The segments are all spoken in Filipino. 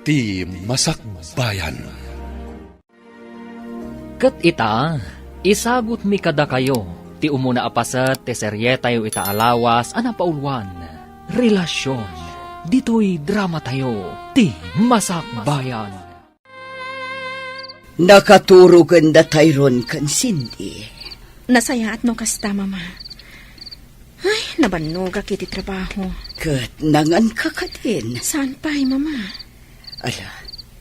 iti Masakbayan. Ket ita, isagot mi kada kayo, ti umuna apasat ti serye tayo ita alawas, paulwan, relasyon, dito'y drama tayo, ti Masakbayan. Nakaturugan da tayron kan Cindy. Nasaya at no kasta, mama. Ay, nabanog kiti trabaho. Kat nangan ka ka din. Saan pa'y, mama? Ala,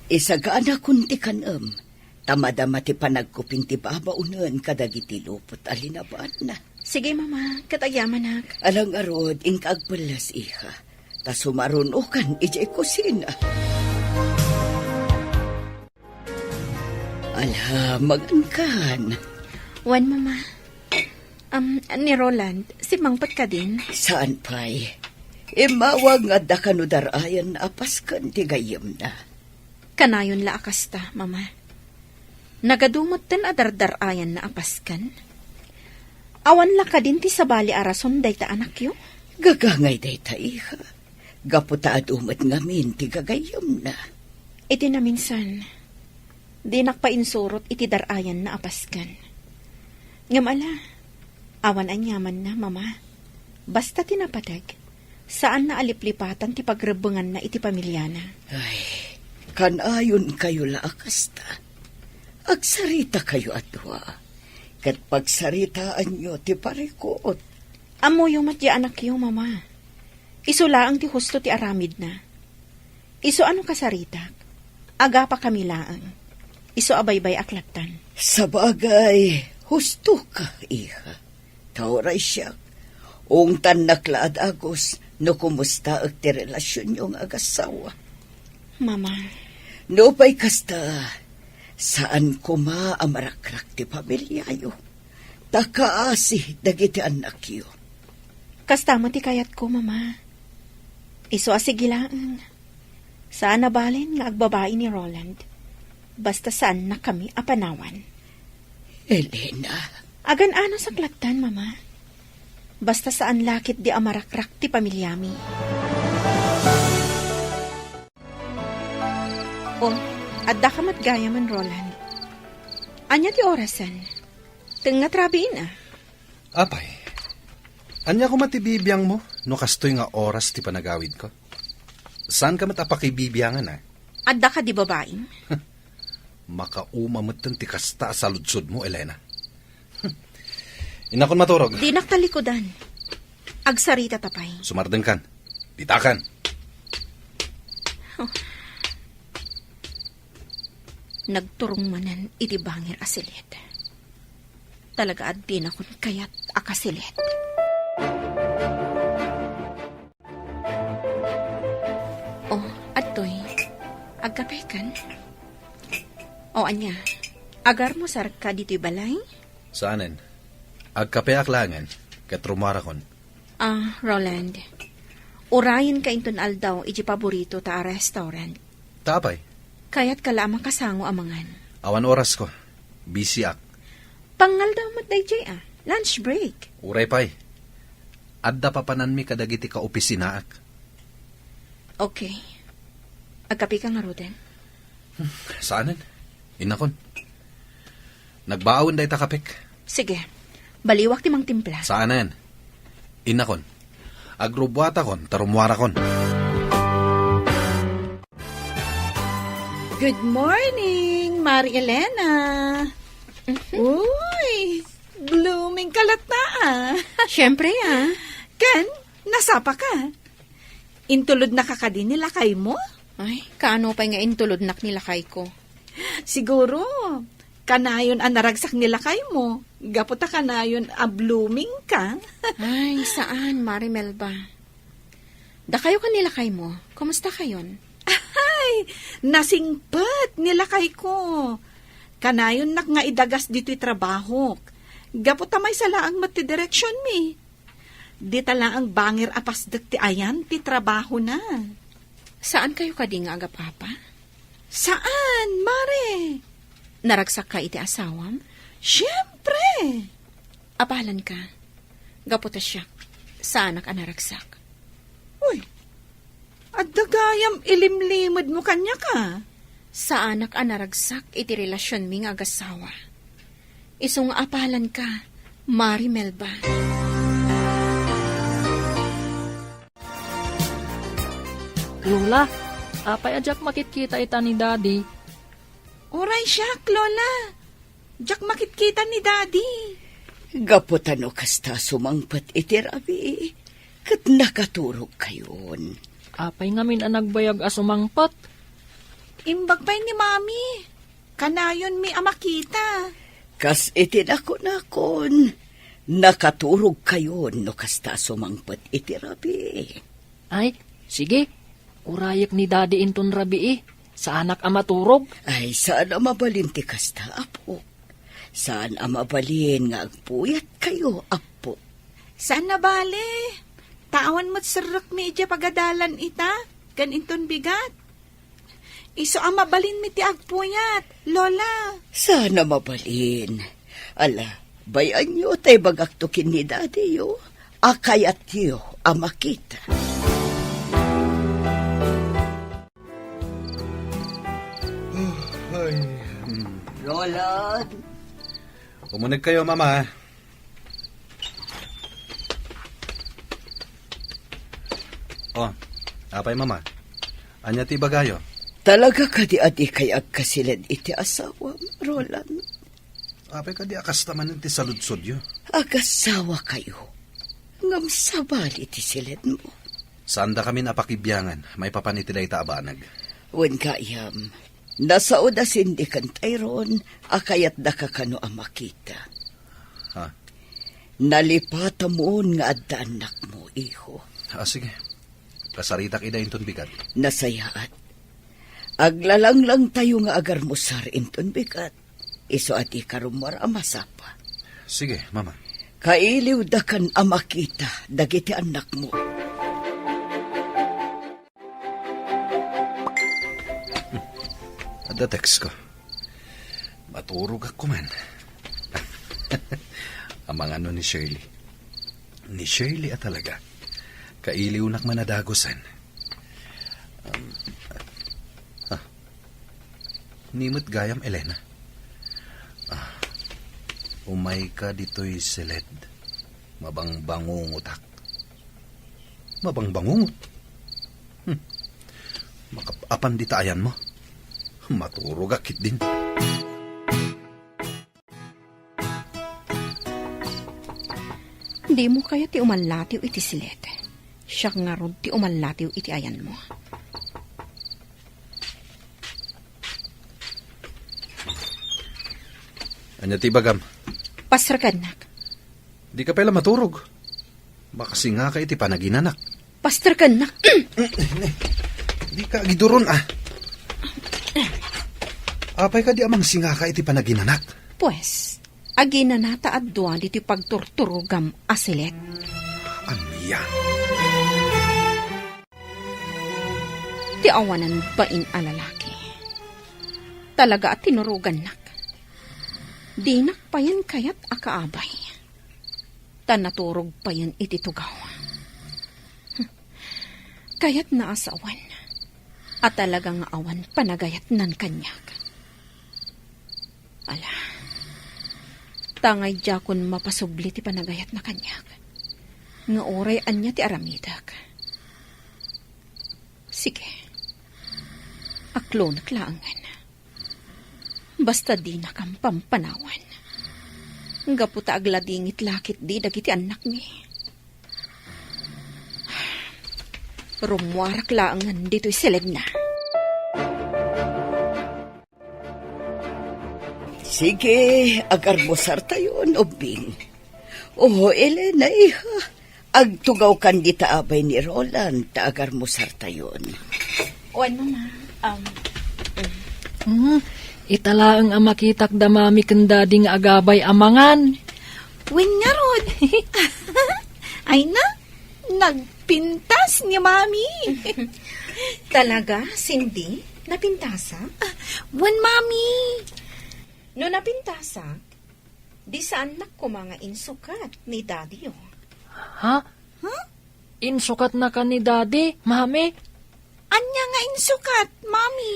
isagaan akong ti kanam. Tamadama ti panagkuping ti babaunan kadagiti lupot alinaban na. Sige, mama. Katagyaman ak. Alang arod, ingkagbalas iha. Ta sumarunukan ijay kusina. Ala, magankan. Wan, mama. Ni Roland, si Mangpat ka din? Saan pa'y? Imawag nga da kanudarayan apaskan ti gayam na. Kanayon la akasta, mama. Nagadumot ten adardarayan na apaskan. Awan la ka din ti sabali arason day ta anak yo? Gagangay day ta iha. Gaputa adumat ngamin ti gagayam na. Iti na minsan, di nakpainsurot iti darayan na apaskan. Ngamala, awan anyaman na, mama. Basta tinapadag, saan na aliplipatan ti pagrebengan na iti pamilyana. Ay, kanayon kayo laakasta. Agsarita kayo atwa. Kat pagsaritaan nyo ti parikot. Amoyo matya anak yo, mama. Iso laang ti husto ti aramid na. Iso ano kasaritak? Aga pa kami laang. Iso abaybay aklatan. Sabagay, husto ka, iha. Tauray siya. Ungtan naklaad agos, no kumusta ag ti relasyon yung agasawa. Mama. No pa'y kasta, saan kuma amarakrak ti pamilyayo. Takaasi dagiti anak yo. Kasta mo ti kayat ko, mama. Iso asigilaan. Saan nabalin nga agbabae ni Roland? Basta saan na kami apanawan. Elena. Agan ano sa klatan, mama. Basta saan lakit di amarakrak ti pamilyami. Oh, adda ka matgaya man, Roland. Anya ti orasan? Tinga trabiin ah. Apay, anya ko matibibiyang mo, no kastoy nga oras ti panagawid ko. Saan ka matapakibibyangan ah? Adda ka di babaeng? Makaumamatan ti kasta sa ludsod mo, Elena. Inakon maturog. Di naktalikodan. Agsarita tapay. Sumardeng kan. Ditakan. Oh. Nagturong manan iti bangir asilit. Talaga at din akong kayat akasilit. Oh, atoy. Agkapay kan? O anya, agar mo sarka dito'y balay? Saanen? Agkape aklangan, ket rumara kon. Roland. Urayan ka inton aldaw, iji paborito ta a restaurant. Tapay, Kaya't ka lamang kasango amangan. awan oras ko. Busy ak. Pangal daw mat day ah. Lunch break. Uray pay. Adda papanan mi kadagiti ka opisina ak. Okay. Agkapi ka nga, Roden. Saanen? Inakon. Nagbaawon day takapik. Sige. Baliwak ti mang timpla. Saanen? Inakon. Agrubwata kon, tarumwara kon. Good morning, Mari Elena. Uy, blooming kalat na ah. Siyempre ah. Ken, nasapa ka. Intulod na kakadin nila kay mo? Ay, kaano pa nga intulod nak nila kay ko. Siguro, kanayon ang naragsak nila kay mo. Gaputa kanayon a blooming ka. Ay, saan, Marimel ba? Da kayo kanila kay mo. Kumusta kayon? Ay, nasingpat nila kay ko. Kanayon nak nga idagas dito'y trabaho. Gaputa may salaang matidireksyon mi. Di tala ang bangir apasdak ti ayan, ti trabaho na. Saan kayo kadi nga aga, Papa? Saan, Mare? Naragsak ka iti asawam? Siyempre. Apalan ka. Gaputa siya. Saan ka naragsak? Uy, At dagayam ilimlimod mo kanya ka. Sa anak a naragsak iti relasyon mi nga agasawa. Isong apalan ka, Mari Melba. Lola, apay ajak makitkita ita ni Daddy. Oray siya, Lola. Diyak makitkita ni Daddy. Gaputan o kasta sumangpat iti rabi. Kat nakaturog kayon. Apay ngamin ang nagbayag asumangpat. Imbag pa'y ni Mami. Kanayon mi amakita. Kas iti nakon. Nakaturog kayon no kasta sumangpat iti rabi. Ay, sige. Urayek ni Daddy inton rabi sa anak amaturog. Ay, saan ang mabalin ti kasta, apo? Saan ang mabalin nga agpuyat kayo, apo? Saan na bale? Tawan mo't sarak mi ija pagadalan ita. Ganinton bigat. Iso ang mabalin mi ti agpuyat, Lola. Saan ang mabalin? Ala, bayan nyo tay bagaktukin ni Daddy yo. Akayat yo ang makita. Roland, Umunag kayo, Mama. Oh, apay, Mama. Anya ti bagayo? talaga ka di adi kay agkasilid iti asawa, Roland. Apay ka di akas naman ti saludsod yo. Agasawa kayo. Ngam sabal iti silid mo. Saan da kami napakibyangan, may papanitilay ta abanag. Wen kayam, nasa odasin di kan tayron, akayat da ka kano ang makita. Ha? Nalipata mo nga adda anak mo, iho. Sige. Kasaritak ida inton bigat. Nasayaat. Aglalang lang tayo nga agar musar inton bigat. Iso at ikarumar amasapa. Sige, Mama. Kailiw da kan amakita, dagiti anak mo. Ada text ko. Maturog ako man. Amang ano ni Shirley. Ni Shirley at talaga. Kailiw nak manadagosan. Nimot gayam Elena. Umay ka dito'y silid. Mabangbangungutak. Mabangbangungot? Makapapan di taayan mo. Maturog akit din. Di mo kaya ti umalatiw iti silet. Siya nga rod ti umalatiw iti ayan mo. Anya ti bagam? Pasrakan nak. Di ka pala maturog. Makasi nga ka iti panaginanak. Pasrakan nak. Di ka giduron Apay ka di amang singa ka iti panaginanak. Pues, agina nata at duwan iti pagturturugam asilet. Anya? Ti awanan bain alalaki. Talaga at tinurugan nak. Dinak pa yan kayat akaabay. Tanaturog pa yan iti tugaw. Kayat na asawan. At talagang awan panagayat nan kanyak. Ala, tangay jakon mapasubli ti panagayat na kanyak. Nga oray anya ti aramidak. Sige, aklo naklaangan. Basta di na kang pampanawan. Gaputa agladingit lakit di dagiti anak mi. Rumwarak laangan dito'y silid na. Sige, agar musar tayo, Obing. Oh, Elena, iha. Agtugaw kan di taabay ni Roland, ta agar musar tayo. O ano na, Italaang amakitak damami kendadi nga agabay amangan. Win nga rod. Ay na, nagpintas ni Mami. talaga, Cindy? Napintasa? Wan, Mami. No napintasa, di saan nak ko mga insukat ni Daddy oh. Ha? Insukat na ka ni Daddy, Mami? Anya nga insukat, Mami.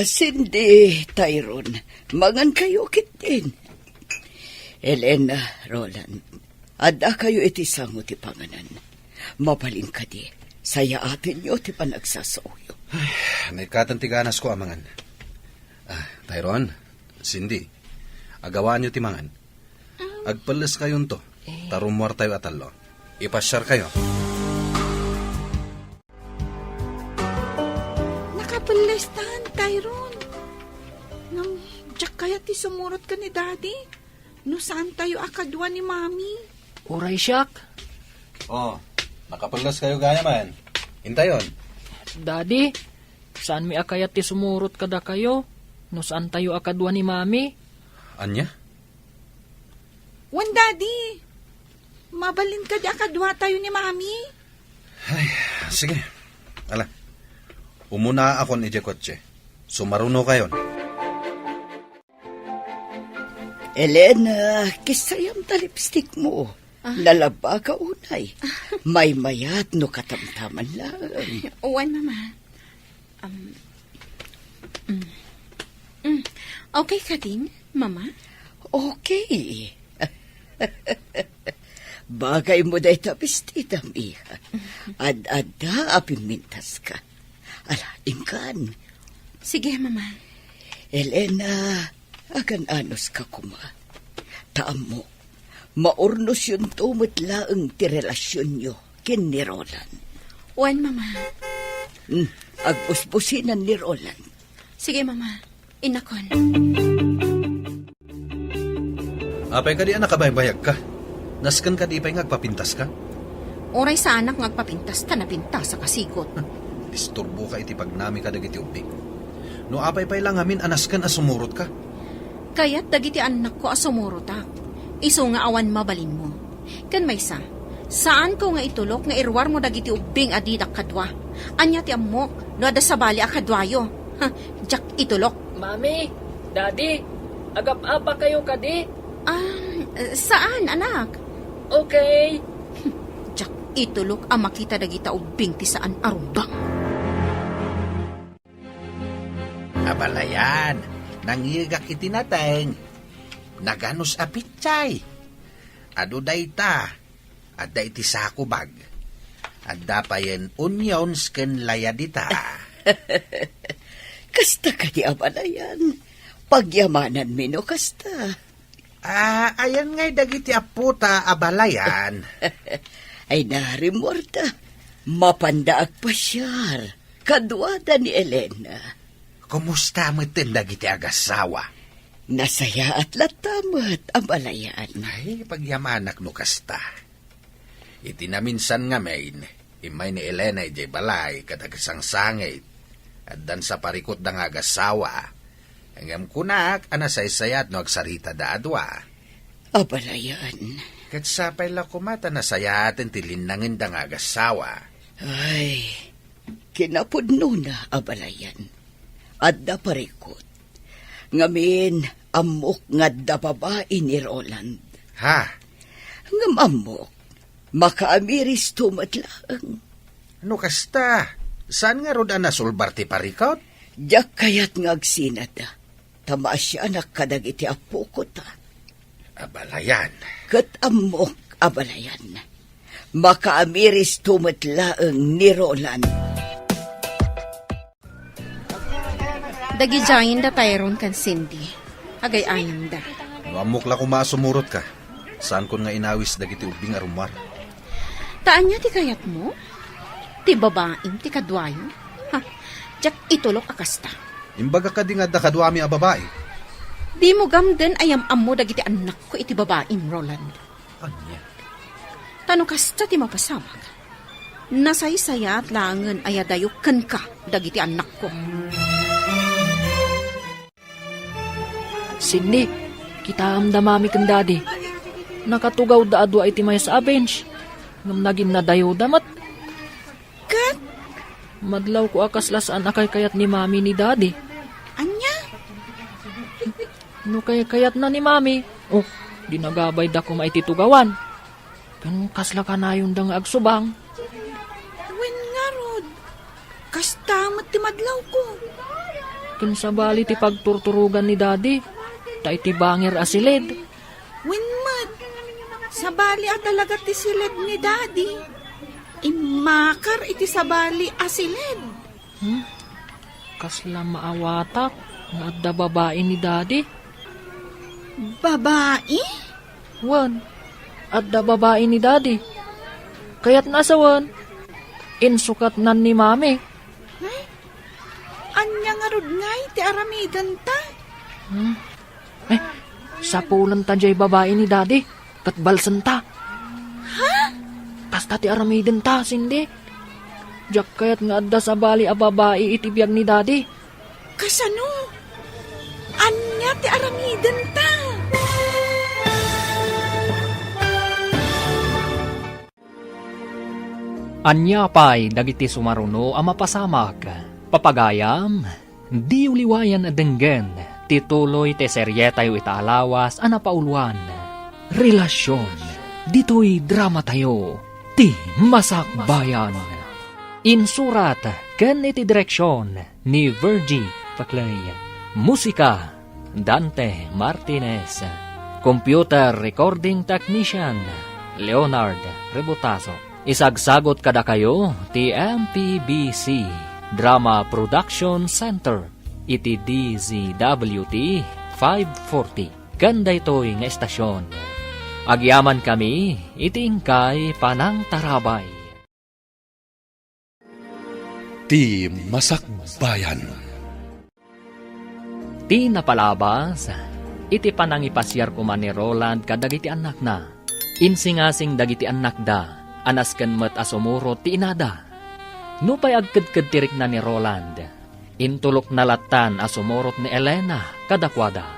Cindy, Tyrone, mangan kayo kitin. Elena, Roland, ada kayo iti sango ti panganan. Mabalin ka di, saya atin nyo ti panagsasauyo. May katantiganas ko amangan. Tyrone, Cindy, agawaan nyo timangan. Agpalas kayon to. Tarumwar tayo atalo. Ipasyar kayo. Nakapalestan, Tyrone. Nang jak kaya ti sumurot ka ni Daddy. No saan tayo akadwa ni Mami? Uray siyak. Nakapalas kayo gaya man. Hintayon. Daddy, saan mi akayat ti sumurot kada kayo? No saan tayo akadwa ni Mami? Anya? Wan, Daddy. Mabalin ka di akadwa tayo ni Mami. Ay, sige. Ala, umuna ako ni Jekotche. Sumaruno kayon. Elena, kisayam ta lipstick mo. Lalaba ka unay. May mayat no katamtaman lang. Wan, Mama. Okay ka din, Mama? Okay. Bagay mo dahi tapistidam, iha. Ad-ada apimintas ka. Ala, ingkan. Sige, Mama. Elena, agan anos ka kuma. Taam mo, maurnos yun tumitlaang ti relasyon nyo kin ni Roland. Wan, Mama. Agpuspusinan ni Roland. Sige, Mama. Inakon. Apay ka di anak kabaybayag ka. Naskan ka di pa'y ngagpapintas ka. Oray sa anak ngagpapintas ta na pintas sa kasigot. Disturbo ka iti pagnami ka dagiti ubing. No apay pa'y lang amin anaskan asumurot ka. Kaya't dagiti anak ko asumuro ta. Iso nga awan mabalin mo. Kan may saan ko nga itulok nga irwar mo dagiti ubing adidak kadwa. Anya ti amok, no ada sabali akadwayo. Jak itulok. Mami, Daddy, agap-apa kayo kadi? Saan, anak? Okay. Jak itulok ang makita dagita ubing ti saan arumbang. Abalayan, nangigak itinateng. Naganos apitsay. Ado dayta, adda iti sakubag. Adda pa yen onions ken layadita. Kasta ka di abalayan. Pagyamanan mino kasta. Ayan ngay dagiti aputa abalayan. Ay narimorta. Mapandaag pasyar. Kadwada ni Elena. Kumusta mo tin dagiti agasawa? Nasaya at latamat abalayan. Ay, pagyamanak no kasta. Iti na minsan nga main, imay ni Elena ijay balay katagasang sangit. At dan sa parikot ng agasawa, hanggang kunak, anasaysayat no agsarita da adwa. Abalayan. Kat sapay la kumata nasayatin tilinangin da agasawa. Ay, kinapudno na abalayan. Adda parikot. Ngamin, amok nga da babae ni Roland. Ha? Ngam amok, makaamiris tumatlang. Ano kasta? Saan nga roda nasulbar ti parikot? Diyak kayat ngagsinada. Tama siya nakadag iti apo ko ta. Abalayan. Kat amok abalayan. Makaamiris tumatlaang ni Roland. Dagijayin da Tyrone kan Cindy. Agayayan da. No amok la kumasumurot ka. Saan kon nga inawis dagiti ubing arumar. Taan niya ti kayat mo? Ti babaeng ti kadwayo? Jak itulok akasta. Imbaga ka di nga dakadwami a babae. Di mo gamden ayam ammo dagiti anak ko iti babaeng Roland. Anya? Tano kasta ti mapasamag. Nasaysaya at langan ayadayok ken ka dagiti anak ko. Cindy, kita am da Mami ken Daddy. Nakatugaw da adwa iti may sa bench. Ngam naging nadayo damat. Kat, Madlaw ko akaslasaan akay kayat ni Mami ni Daddy. anya? No kay kayat na ni Mami. Oh, dinagabay da ko maititugawan. Pero kasla ka na yung dang agsubang. Wen nga rod. Kasta mat ti madlaw ko. Kun sabali ti pagturturugan ni daddy, ta iti bangir asilid. Winmat, sabali at talaga ti silid ni daddy. Imakar iti sabali asilid. Kasla maawatak, nga adda babae ni daddy. Babae? Wan, adda babae ni daddy. Kaya't nasawan, insukat nan ni mami. Anya nga rod ngay ti aramidan ta. Sapulan ta jay babae ni daddy, kat balsan ta. Ha? Kasta ti aramiden ta, sindi. Jak kayat nga adda sa bali a babae itibiyag ni daddy. Kasano? Anya ti aramidan ta. Anya pa'y dagiti sumaruno a mapasamak. Papagayam, di uliwayan adenggen, tituloy te seryetayo itaalawas a napauluan. Relasyon, dito'y drama tayo, ti masakbayan. Insurat, ken iti direksyon ni Virgie Paclay. Musika, Dante Martinez. Computer Recording Technician, Leonard Rebutaso. Isagsagot kada kayo ti MPBC Drama Production Center iti DZWT 540 kanda ito'y nga estasyon. Agyaman kami iti ingkay Panang Tarabay. Ti Masakbayan. Ti napalabas iti panangipasyar kuman ni Roland kadagiti anak na. Insingasing dagiti anak da. Anas ken met asumuro ti inada. Nupay agkedked tirik na ni Roland. Intulok na latan asumurot ni Elena kadakwada.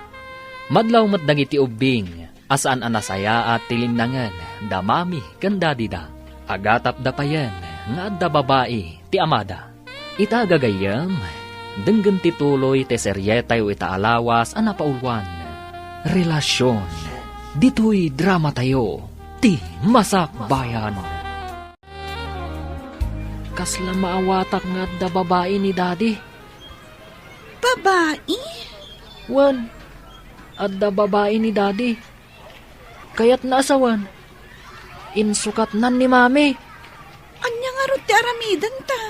Madlaw met dagiti ubing asaan anasaya at tilinangan damami ken dadida. Agatap dapayen nga adda babae ti amada. Ita gagayam denggen tituloy ti seryetayo itaalawas a napaulwan. Relasyon, dito'y drama tayo, ti masakbayan. Kasla maawatak nga da babae ni daddy. Babae? Wan, adda babae ni daddy. Kaya't naasawan, insukat nan ni mami. Anya nga rod ti aramidan ta.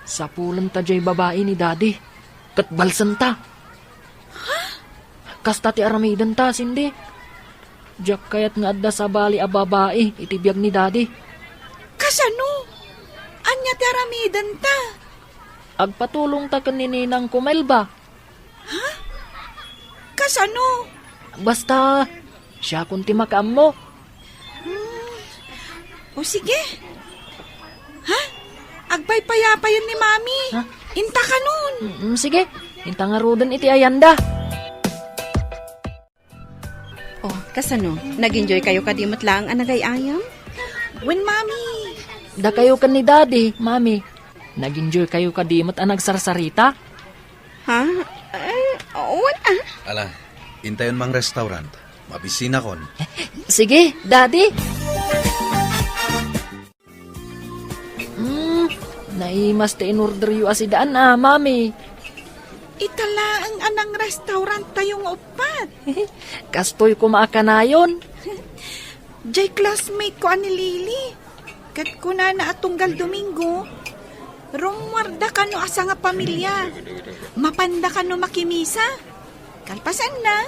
Sapulan ta jay babae ni daddy, kat balsan ta. Kasta ti aramidan ta, sindi. Jak kayat nga adda sa bali a babae, itibiyag ni daddy. Kasano? Anya ti aramidan ta. Agpatulong ta kanininang kumelba. Kasano? Basta, siya kunti makaam mo. O sige. Ha? Agpaypayapayan ni mami. Ha? Inta ka nun. Sige, intangarudan iti ayanda. Oh, kasano? Nag-enjoy kayo kadimot lang ang nagayayam? When mami. Da kayo kan ni daddy, mami. Nag-enjoy kayo kadimot ang nagsarsarita? Ha? Wala. Ala, intayon mang restaurant. Mabisina kon. Sige, daddy. Naimas te in-order yu asidaan mami. Itala ang anang restaurant tayong upat. Kastoy ko maakanayon. Jay classmate ko ani Lily. Kat ko na atunggal Domingo. Rumwarda ka no asa nga pamilya. Mapanda ka no makimisa. Kalpasan na.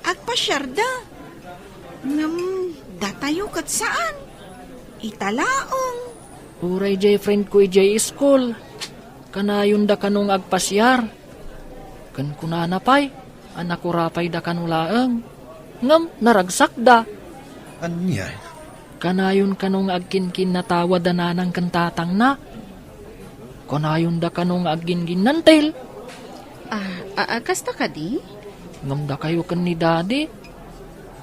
Agpasyarda. Datayo kat saan? Italaong. Uray jay friend ko jay school. Kanayon da kanong agpasyar. Kan kunanapay, anak ko rapay da kanulaang. Ngam, naragsak da. Anya? Kanayon kanong agkinkin na tawa da nanang kantatang na. Kanayon da kanong agingin nantil. Kasta ka di? Ngam da kayo kan ni daddy.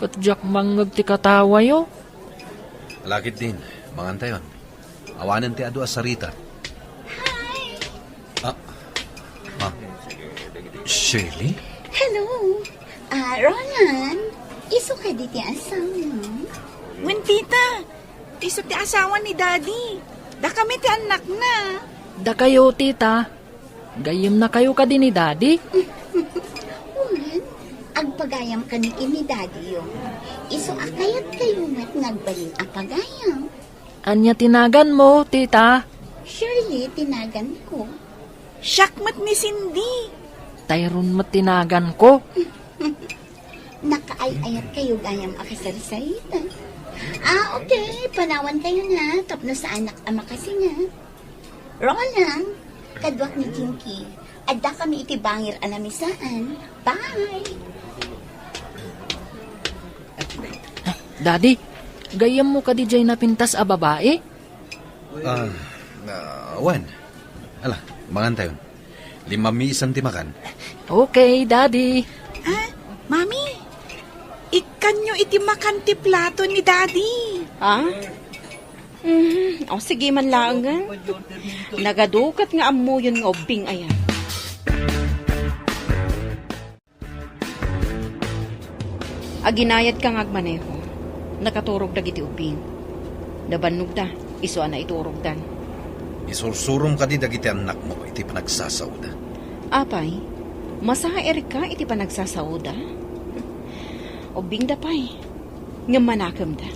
Katjak mangag ti katawa yo. Alakit din, mangantayon. Awanan ti adu asarita. Hi! Shirley? Hello. Roland. Iso ka di ti asawa. Wen tita. Iso ti asawa ni daddy. Da kami ti anak na. Da kayo, tita. Gayem na kayo ka din ni Daddy. Ulan, agpagayam ka ni ini daddy yo. Iso akayat kayo mat nagbalin apagayam. Anya tinagan mo, tita? Surely, tinagan ko. Syakmat ni Cindy. Tayron mo tinagan ko. Nakaay-ayat kayo gayam akasarisarita. Okay. Panawan kayo na. Tapno sa anak ama kasi nga. Roland, kadwak ni Jinky. Adda kami itibangir anamisaan. Bye! Daddy, gayem mo ka di jay napintas a babae? Wan. Ala, mangan tayo. 5 isang timakan. Okay, Daddy. Mami, ikanyo iti makanti plato ni daddy. Ha? O sige man lang nga. Nagadukat nga amo yun nga ubing ayan. Aginayad ka nga agmaneho. Nakaturog da giti ubing. Nabannog da, iso na iturog dan. Isursurum ka di dagiti anak mo, iti panagsasawda. Apay, masahaer ka iti panagsasawda. Ubing da pay, nga manakam da.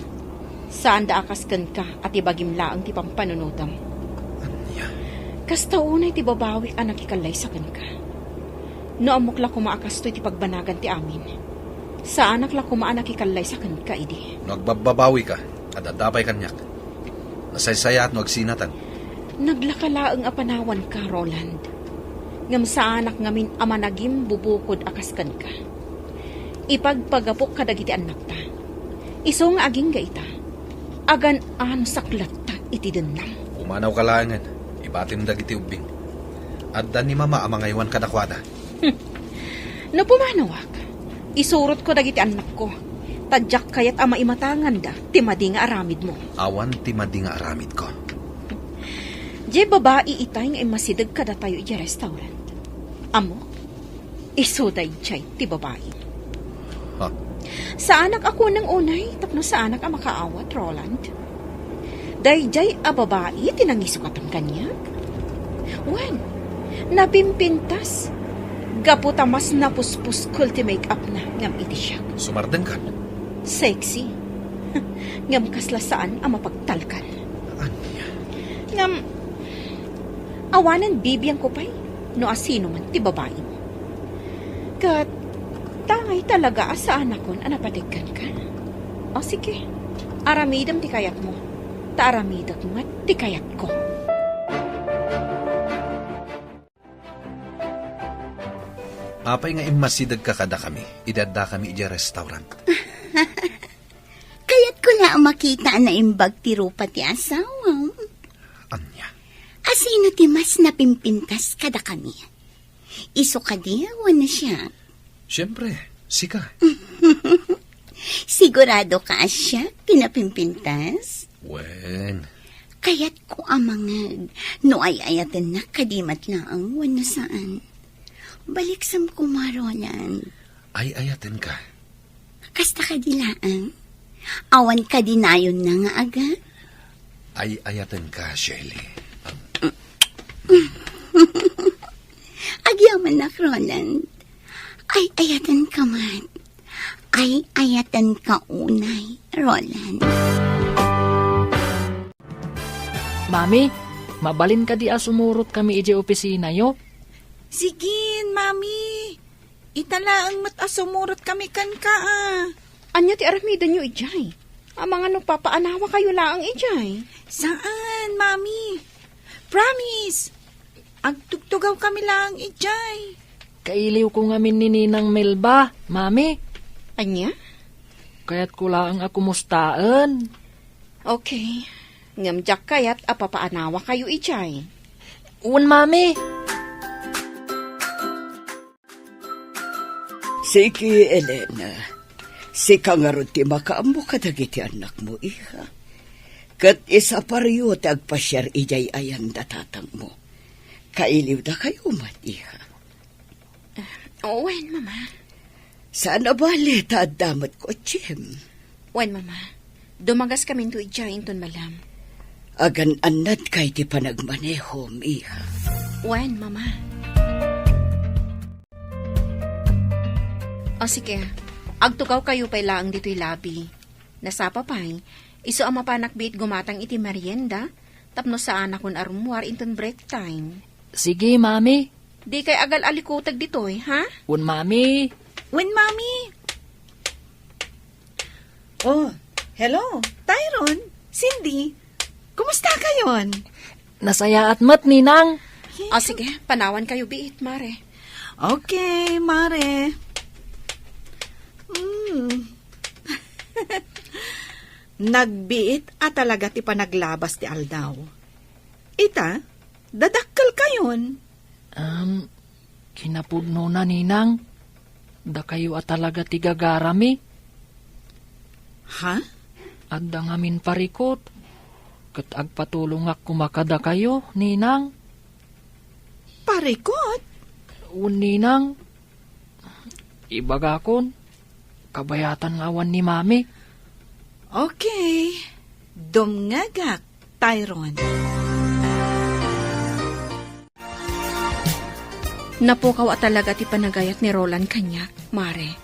Saan da akaskan ka at ibagim laang ti pampanunutam. Anya? Kastaunay ti babawi anak ikalay sa kan ka. No amok la kumaakas to iti pagbanagan ti amin. Sa anak la kumaanak ikalay sa kan ka idi. Nagbababawi ka, at adapay kanyak. Nasaysaya at nagsinatan. Naglakalaang apanawan ka, Roland. Ngam sa anak ngamin ama nagim bubukod akaskan ka. Ipagpagapok kadagiti anak ta. Iso nga aging gaita. Agan ano saklat ta iti denang. Umanaw ka langan, ibatim dagiti ubing. Adda ni mama amangaywan kadakwada. No pumanawak, isurot ko dagiti anak ko. Tadyak kayat ama imatangan da, timadi nga aramid mo. Awan ti madi nga aramid ko. Di babae itay nga masidag kada tayo iti restaurant. Amo, isuday jay ti babae. Ha? Sa anak ako ng unay, tapno sa anak ang makaawat, Roland. Dayjay a babae, tinangisukat ang kanyag. Wen, napimpintas. Gaputa mas napuspus kulti make-up na ngam iti siya. Sumardeng ka. Sexy. Ngam kaslasaan ang mapagtalkan. Anya? Ngam, awanan bibiyang ko pa'y, no asino man ti babae mo. Kat, tangay talaga sa anak kon anapatigkan ka. O sige, aramidam ti kayat mo. Taaramidak mo at ti kayat ko. Apay nga imasidag ka kada kami, idadda kami iti restaurant. Kaya't ko lang makita na imbag ti rupa ti asawa. Anya? Asino ti mas napimpintas kada kami. Iso ka di, na siya. Siyempre, sika. Sigurado ka siya, pinapimpintas? Wen. Kaya't ko amangag, no ay ayatan na kadimat laang wano saan. Baliksam kumaronan. Ay ayaten ka. Kasta ka dilaang. Awan ka dinayon na nga aga. Ay ayaten ka, Shelly. Agyaman na, Roland. Ay ayatan ka man. Ay ayatan ka unay, Roland. Mami, mabalin ka di sumurot kami iti opisina yo. Sigin, mami. Itala ang matasumurot kami kan ka Anya ti aramida nyo ijay. Amang ano papaanawa kayo laang ijay. Saan, mami? Promise. Agtugtugaw kami lang ijay. Kailiw ko ngamin ni Ninang Melba, Mami. Anya? Kaya't ko lang ako mustaan. Okay. Ngamjak kayat apapaanawa kayo ijay. Un, Mami. Sige, Elena. Sika nga ron ti makaambo kadagiti anak mo, iha. Kat isa pariyo tagpasyar ijay ayan datatang mo. Kailiw da kayo mat, iha. Wen, Mama. Sana bali damat ko, Jim. Wen, Mama. Dumagas kami to ijay inton malam. Agan anad kay ti panagmaneho, iha. Wen, Mama. O sige, agtugaw kayo pa'y laang dito'y labi. Nasapa pa'y, iso ang mapanak bit gumatang iti merienda, tapno sa anak kun arumwar inton break time. Sige, mami. Di kay agal alikutag dito'y, ha? Un, mami. When, Mami? Oh, hello, Tyron, Cindy. Kumusta kayon? Nasaya at mat, ninang. O sige, panawan kayo biit, mare. Okay, Mare. Nagbiit at talaga ti panaglabas ti Aldaw. Ita, dadakkel kayon. Kinapudno na, ninang. Da kayo at talaga tigagarami. Ha? At da ngamin parikot. Kat agpatulong ak kumakada kayo, ninang. Parikot? Un, ninang. Ibagakon. Kabayatan ngawan ni mami. Okay. Dumngagak, Tyron. Napukaw at talaga ti panagayat ni Roland kanyak, mare.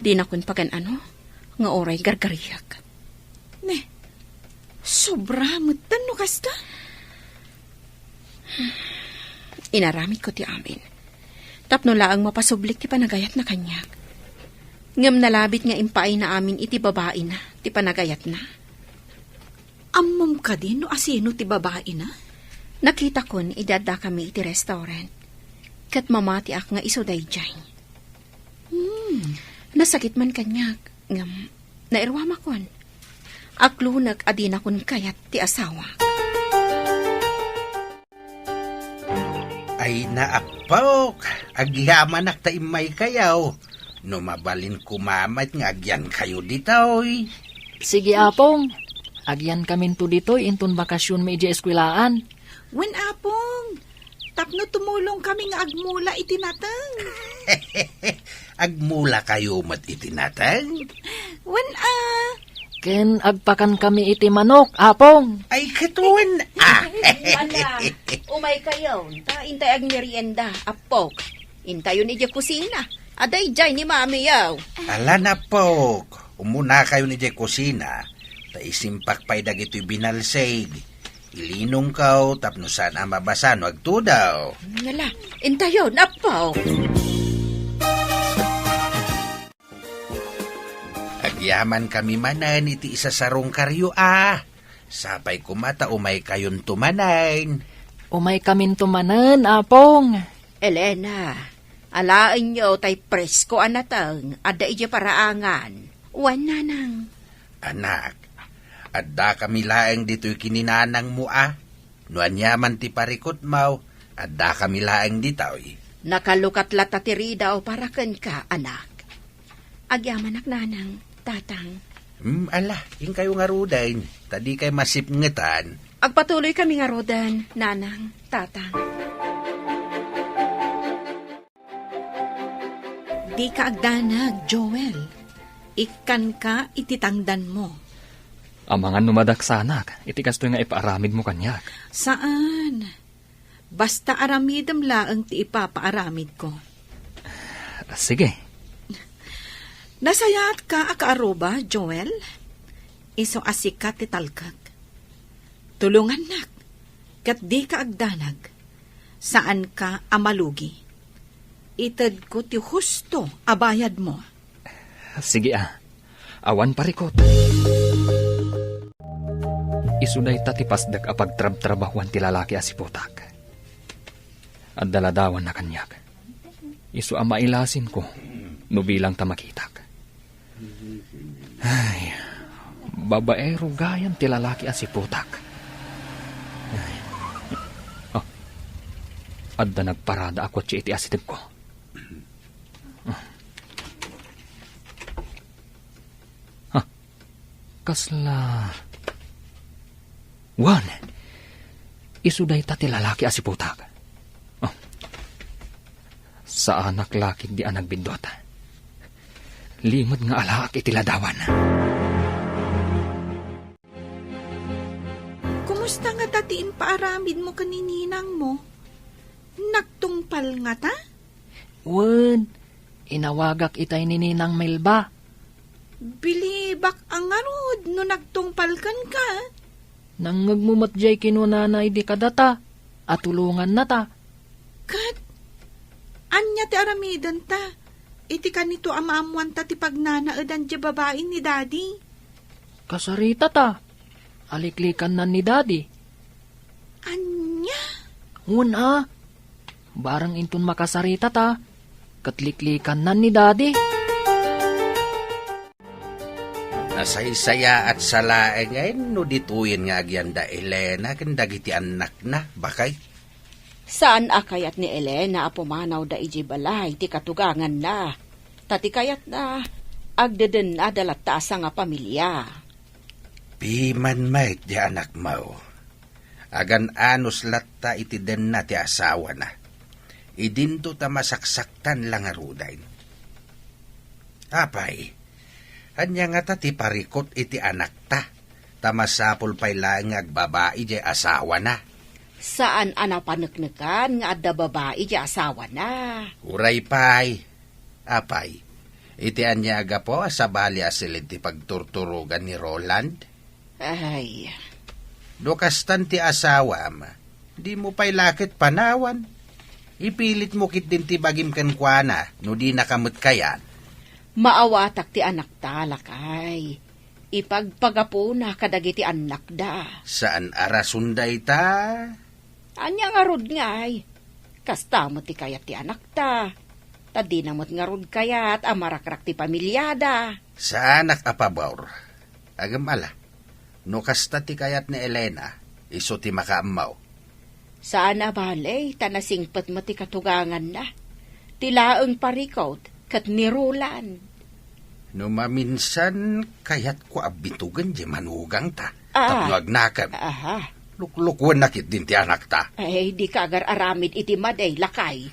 Di na kun pagan ano, nga oray gargariyak. Ne, sobra mutan no kasta? Inaramid ko ti amin. Tapno laang mapasublik ti panagayat na kanyak. Ngam nalabit nga impay na amin iti babae na, ti panagayat na. Ammom ka din no asino ti babae na? Nakita kon idada kami iti restaurant. Kat mamati ak nga iso dayjay. Nasakit man kanyak. Ngam, nairwama kon. Aklunag adina kon kayat ti asawa. Ay naapok, agyaman ak taimay kayaw. No mabalin kumamat nga agyan kayo ditoy. Sige, apong. Agyan kamin to ditoy intun bakasyon may di eskwelaan. When apong, tapno tumulong kami nga agmula itinatang. Agmula kayo mat itinatang. When Ken agpakan kami iti manok, apong. Ay katuan. Wala, umay kayo. Ta intay ag merienda, apok. Intayo ni di kusina. Aday jay ni mami yaw. Ala na po, umuna kayo ni Jay Kusina. Ta isimpak pa'y dagito'y binalsig. Ilinong kaw, tapno sana mabasan, wag to daw. Ngala, intayo, napaw. Agyaman kami manan, iti isa sarong karyo Sapay kumata, umay kayon tumanain. Umay kamin tumanan, apong. Elena, alain nyo tay presko anatang, ada ija paraangan. Wan nanang. Anak, adda kami laeng dito'y kininanang mo Nuan yaman ti parikot mau, adda kami laeng dito'y. Nakalukat latatiri daw para ken ka, anak. Agyaman ak nanang, tatang. Ala, yung kayo nga rudain, tadi kay masipngetan. Agpatuloy kami nga rodan, nanang, tatang. di ka agdanag, Joel. Ikan ka ititangdan mo. Amangan numadaksanak, iti kasto nga ipaaramid mo kanyak. Saan? Basta aramidam laang ti ipapaaramid ko. Sige. Nasayat ka akaaroba, Joel? Iso asikat ti talkag. Tulungan nak, kat di ka agdanag. Saan ka amalugi? Itad ko ti husto abayad mo. Sige awan parikot. Isuday tatipasdag apagtrab-trabahuan ti lalaki asipotak. At daladawan na kanyak. Isu mailasin ko, no bilang tamakitak. Ay, babaero gayan ti lalaki asipotak. Ay. Oh, adda nagparada ako ti iti asitib ko. Kasla... Wan, isuday ta ti lalaki asiputak. Oh. Sa anak lakid di anak bindota. Limod nga alaak iti ladawan. Kumusta nga tatiin paaramid mo kanininang mo? Nagtungpal nga ta? Wan, Inawagak itay ni Ninang Melba. Bilibak ang arod no nagtungpalkan ka. Nangagmumatjay kinunanay di kadata. At tulungan na ta. Kat, anya ti aramidan ta. Iti kanito amaamuan ta ti pagnanaadan di babae ni daddy. Kasarita ta. Aliklikan na ni Daddy. Anya? Una. Barang intun makasarita ta. Katliklikan na ni Daddy. Nasaysaya at salae ngayon no dituyin nga agyanda Elena ken dagiti anak na bakay. Saan akayat ni Elena apumanaw da iji balay ti katugangan na. Tati kayat na agdeden na dalata sa nga pamilya. Piman may di anak mo. Agan anos latta iti den na ti asawa na. Idinto ta masaksaktan lang arudain. Apay, anya nga ta ti parikot iti anak ta. Tamasapol pa'y lang agbabae di asawa na. Saan anapaneknekan nga adda babae di asawa na. Uray pa'y. Apay, iti anya aga po sa bali asilid ti pagturturugan ni Roland. Ay, Dokastan ti asawa ma. Di mo pa'y lakit panawan. Ipilit mo kit din ti bagim kankwana no di nakamot kayan. maawatak ti anak talakay. Ipagpagapo na kadagiti anak da. Saan arasunday ta? Anya nga rod nga ay. Kasta mo ti kayat ti anak ta. Tadi na mo't nga rod kayat amarakrak ti pamilyada. Sa anak apabawr. Agam ala. No kasta ti kayat ni Elena, iso ti makaamaw. Saan abalay, tanasingpat mo ti katugangan na. Tilaang parikot, kat nirulan. No maminsan, kayat ko abitugan di manugang ta. Ah. Tapno agnakan. Aha, Luklukwan nakit din ti anak ta. ay di kagar aramid iti maday lakay.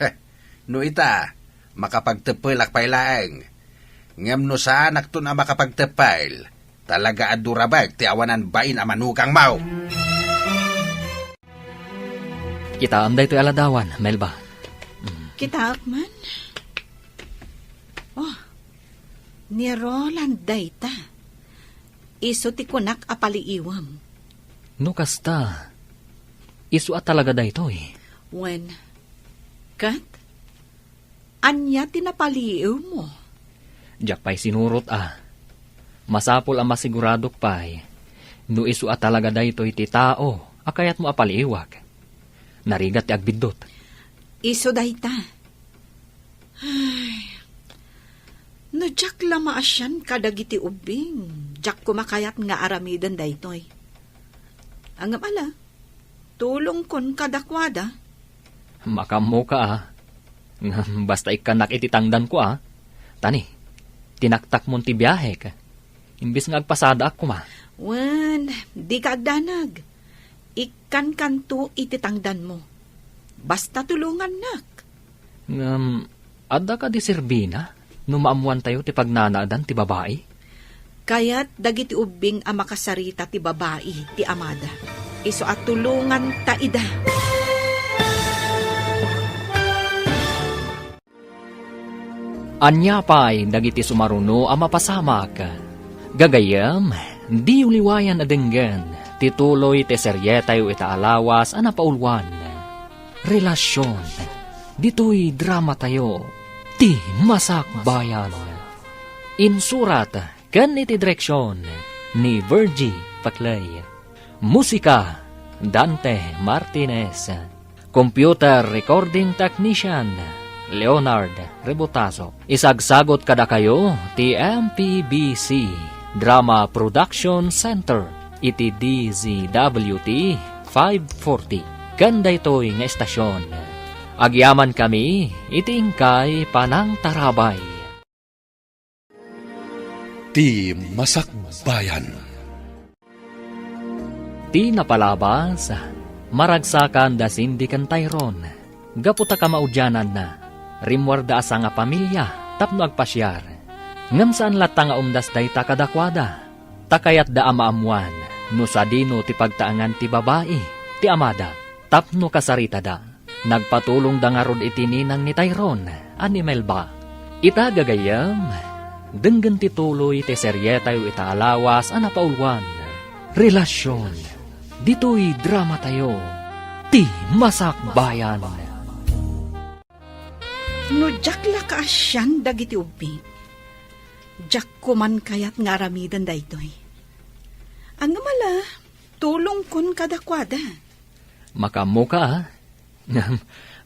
No ita, makapagtepelak pay laeng. Ngam no sa anak to na makapagtepel, talaga adurabag ti awanan bain a manugang mau. Kita anday to aladawan, Melba. Kita man. Oh, ni Roland dayta. Iso ti kunak apaliiwam. No kasta, isu at talaga daytoy. When, kat, anya tinapaliiw mo. Diyak pa'y sinurot Masapol ang masiguradok pa'y, no isu at talaga daytoy ti tao, akayat mo apaliiwag. Narigat ti agbidot. Iso dayta. Ay, no jak lamaasyan kadagiti ubing. Jak kumakayat nga aramidan daytoy. Angam ala, tulong kon kadakwada. Makamo ka Basta ikanak ititangdan ko Tani, tinaktak mo ti biyahe ka. Imbis nga agpasada ako Wan, di ka agdanag. Ikan kanto ititangdan mo. Basta tulungan nak. Adda ka di Serbina, numaamuan tayo ti pagnanaadan ti babae. Kaya't dagiti ubing ang makasarita ti babae ti amada. Iso at tulungan ta ida. Anya pa'y dagiti sumaruno ang mapasamak. Gagayam, di uliwayan adenggan, tituloy te seryetayo itaalawas ang napaulwan. Relasyon, dito'y drama tayo, ti masakbayan. Insurat, kan iti direksyon, ni Virgie Paclay. Musika, Dante Martinez. Computer Recording Technician, Leonard Rebotazo. Isagsagot kada kayo, ti MPBC Drama Production Center, iti DZWT 540. Ganda ito'y nga estasyon. Agyaman kami, iti ingkay panang tarabay. Ti Masakbayan. Ti napalabas, maragsakan da sindi kan Tyrone. Gaputa ka maudyanan na, rimwarda asa nga pamilya, tapno agpasyar. Ngam saan lata nga umdas dayta kadakwada, takayat da amaamuan, no sa dino ti pagtaangan ti babae, ti amada, tapno kasarita da. Nagpatulong da nga rod iti ninang ni Tyrone, ani Melba. Ita gagayam, denggan ti tuloy ti seryeta yu ita alawas a napaulwan. Relasyon, dito'y drama tayo, ti masakbayan. No jak la ka asyan dagiti ubing. Jak kuman kayat nga aramidan daytoy. Ang mala, tulong kun kadakwada. Makamu ka ah.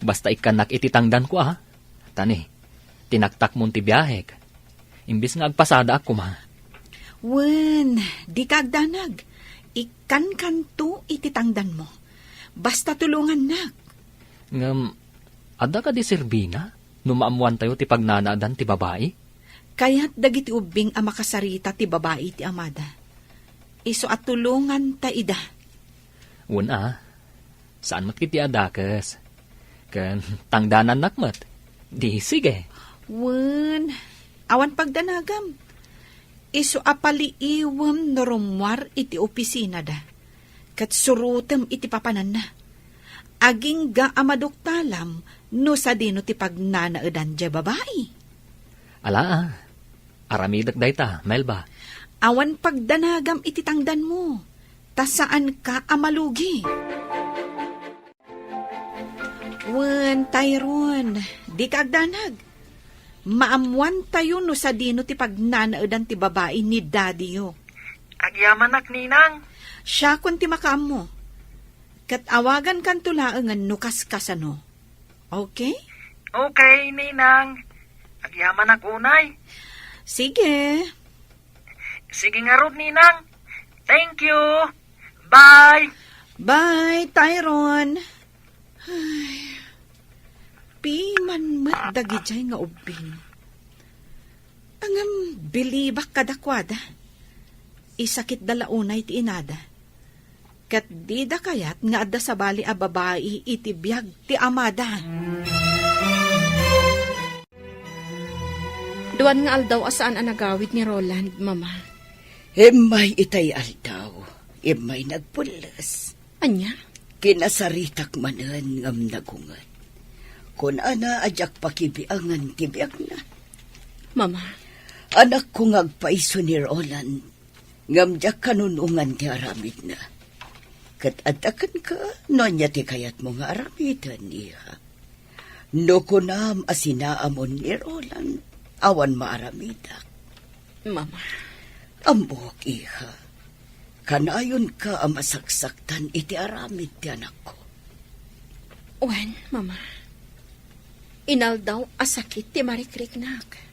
Basta ikanak ititangdan ko ah. Tani, tinaktak mo ti biyahek. Imbis nga agpasada ako ma. Wen, di kagdanag. Ikan kanto ititangdan mo. Basta tulungan nak. Ngam, ada ka di Serbina? Numaamuan tayo ti pagnanaadan ti babae? Kaya't dagiti ubing ang makasarita ti babae ti amada. Iso at tulungan ta ida. Una, saan mat kiti adakas? Kan tangdanan nakmat. Di sige. Wen, awan pagdanagam. Iso apaliiwam no rumwar iti opisina da. Kat surutem iti papanan na. Aging ga amadoktalam no sa dino ti pagnanaadan dya babae. Ala ah, aramidak dayta, Melba. Awan pagdanagam iti tangdan mo. Ta saan ka amalugi? Wen, Tyrone, di ka agdanag. Maamuan tayo no sa dino ti pagnanaadan ti babae ni daddy yo. Agyamanak, Ninang. Siya kun ti makaam mo. Kat awagan kan tulaangan no kaskasano. Okay? Okay, Ninang. Agyamanak unay. Sige. Sige nga rod, Ninang. Thank you. Bye. Bye, Tyrone. Ay, piman mat dagijay nga ubing. Angam bilibak kadakwada. Isakit dalaunay ti inada. Kat di da kayat nga adda sa bali a babae iti biyag ti amada. Duwan nga aldaw asaan ang nagawid ni Roland, Mama. Imay itay aldaw, imay nagpulas. Anya? Kinasaritak manan ngam nagungan. Kun ana ajak pakibiangan tibiak na. Mama, Anak ko ngagpaiso ni Roland, ngam jak kanunungan ti aramid na. Kat adakan ka, no niya ti kayat mo nga aramidan niya. No kunam asinaamon ni Roland, awan maaramidak. Mama. Ambok, iha. Kanayon ka ang masaksaktan iti aramid ti anak ko. Wen, Mama. Inaldaw asakit ti marikriknak.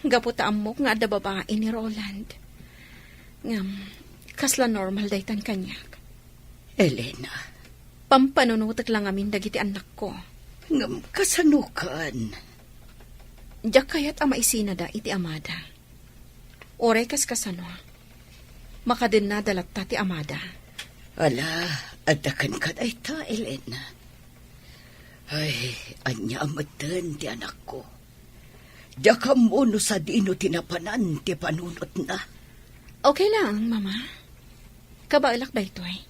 Gaputa amok nga ada babae ni Roland. Ngam, kasla normal daytan kanyak. Elena, Pampanunutak lang amin dagiti anak ko. ngam kasanukan. Diyak kayat ama isinada iti amada. Oray kas kasano. Makadin na dalatta ti amada. Ala, adakan ka na ita, Elena. Ay, anya amatan ti anak ko. Daka mo no sa dino tinapanan ti panunot na. Okay lang, Mama. Kabailak da ito eh.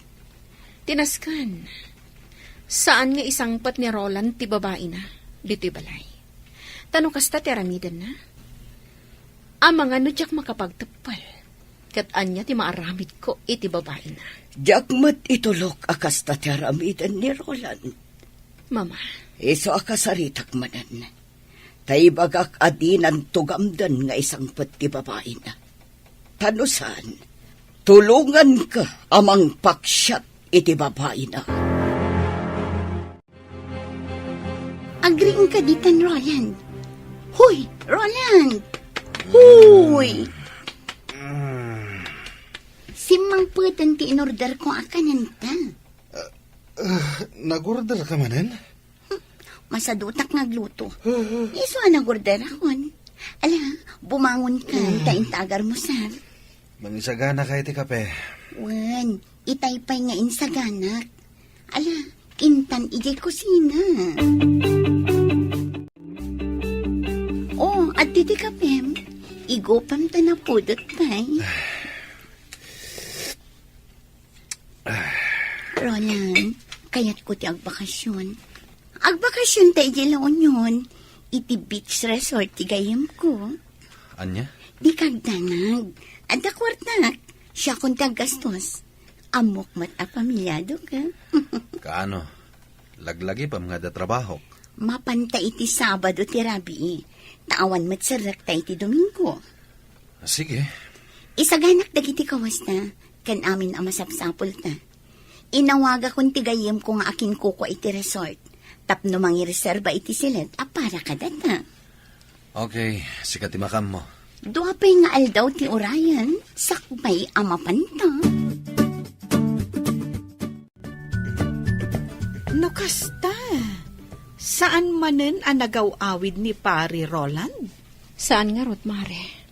Tinaskan. Saan nga isangpat ni Roland ti babae na? Dito'y balay. Tanong kasta ti aramidan na? Ang mga nudyak makapagtapal. Kat anya ti maaramid ko iti babae na. Jakmat itulok akas ta ti aramidan ni Roland. Mama, Iso akasaritak manan. Taibagak adinan tugamdan nga isang pati babae na. Tanusan, tulungan ka amang paksyat iti babae na. Agriin ka ditan, Roland. Huy, Roland! Huy! Simang putan ti inorder ko akanan ta. Nag-order ka manan? Masadutak nagluto. Iso nagorder akon. Ala, bumangon ka, tain tagar mo, sir. Mangisagana ka iti kape. Wan, itaypay nga insaganak. Ala, kintan ijay kusina. Oh, at titi kapem, igopam ta na pudot pay. Roland, kayat ko ti agbakasyon. Agbakasyon ta ijay laon yun. iti beach resort ti gayam ko. Anya? Di kagdanag. Ada kwartak. Siya kung tagastos. Amok mat a pamilyado ka. Kaano? Laglagi pa mga trabaho. Mapanta iti Sabado ti Rabi. Taawan mat sarak ta iti Domingo. Sige. Isaganak dagiti kawas na. Kan amin ang masapsapol ta. Inawaga kong tigayem ko nga akin kuko iti resort. Tapno mangireserba iti silet a para kadata. Okay, sikat timakam mo. Duapay nga aldaw ti orayan. Sakbay ang mapanta. No kasta. Saan manen ang nagaw-awid ni Pari Roland? Saan nga rod, Mare?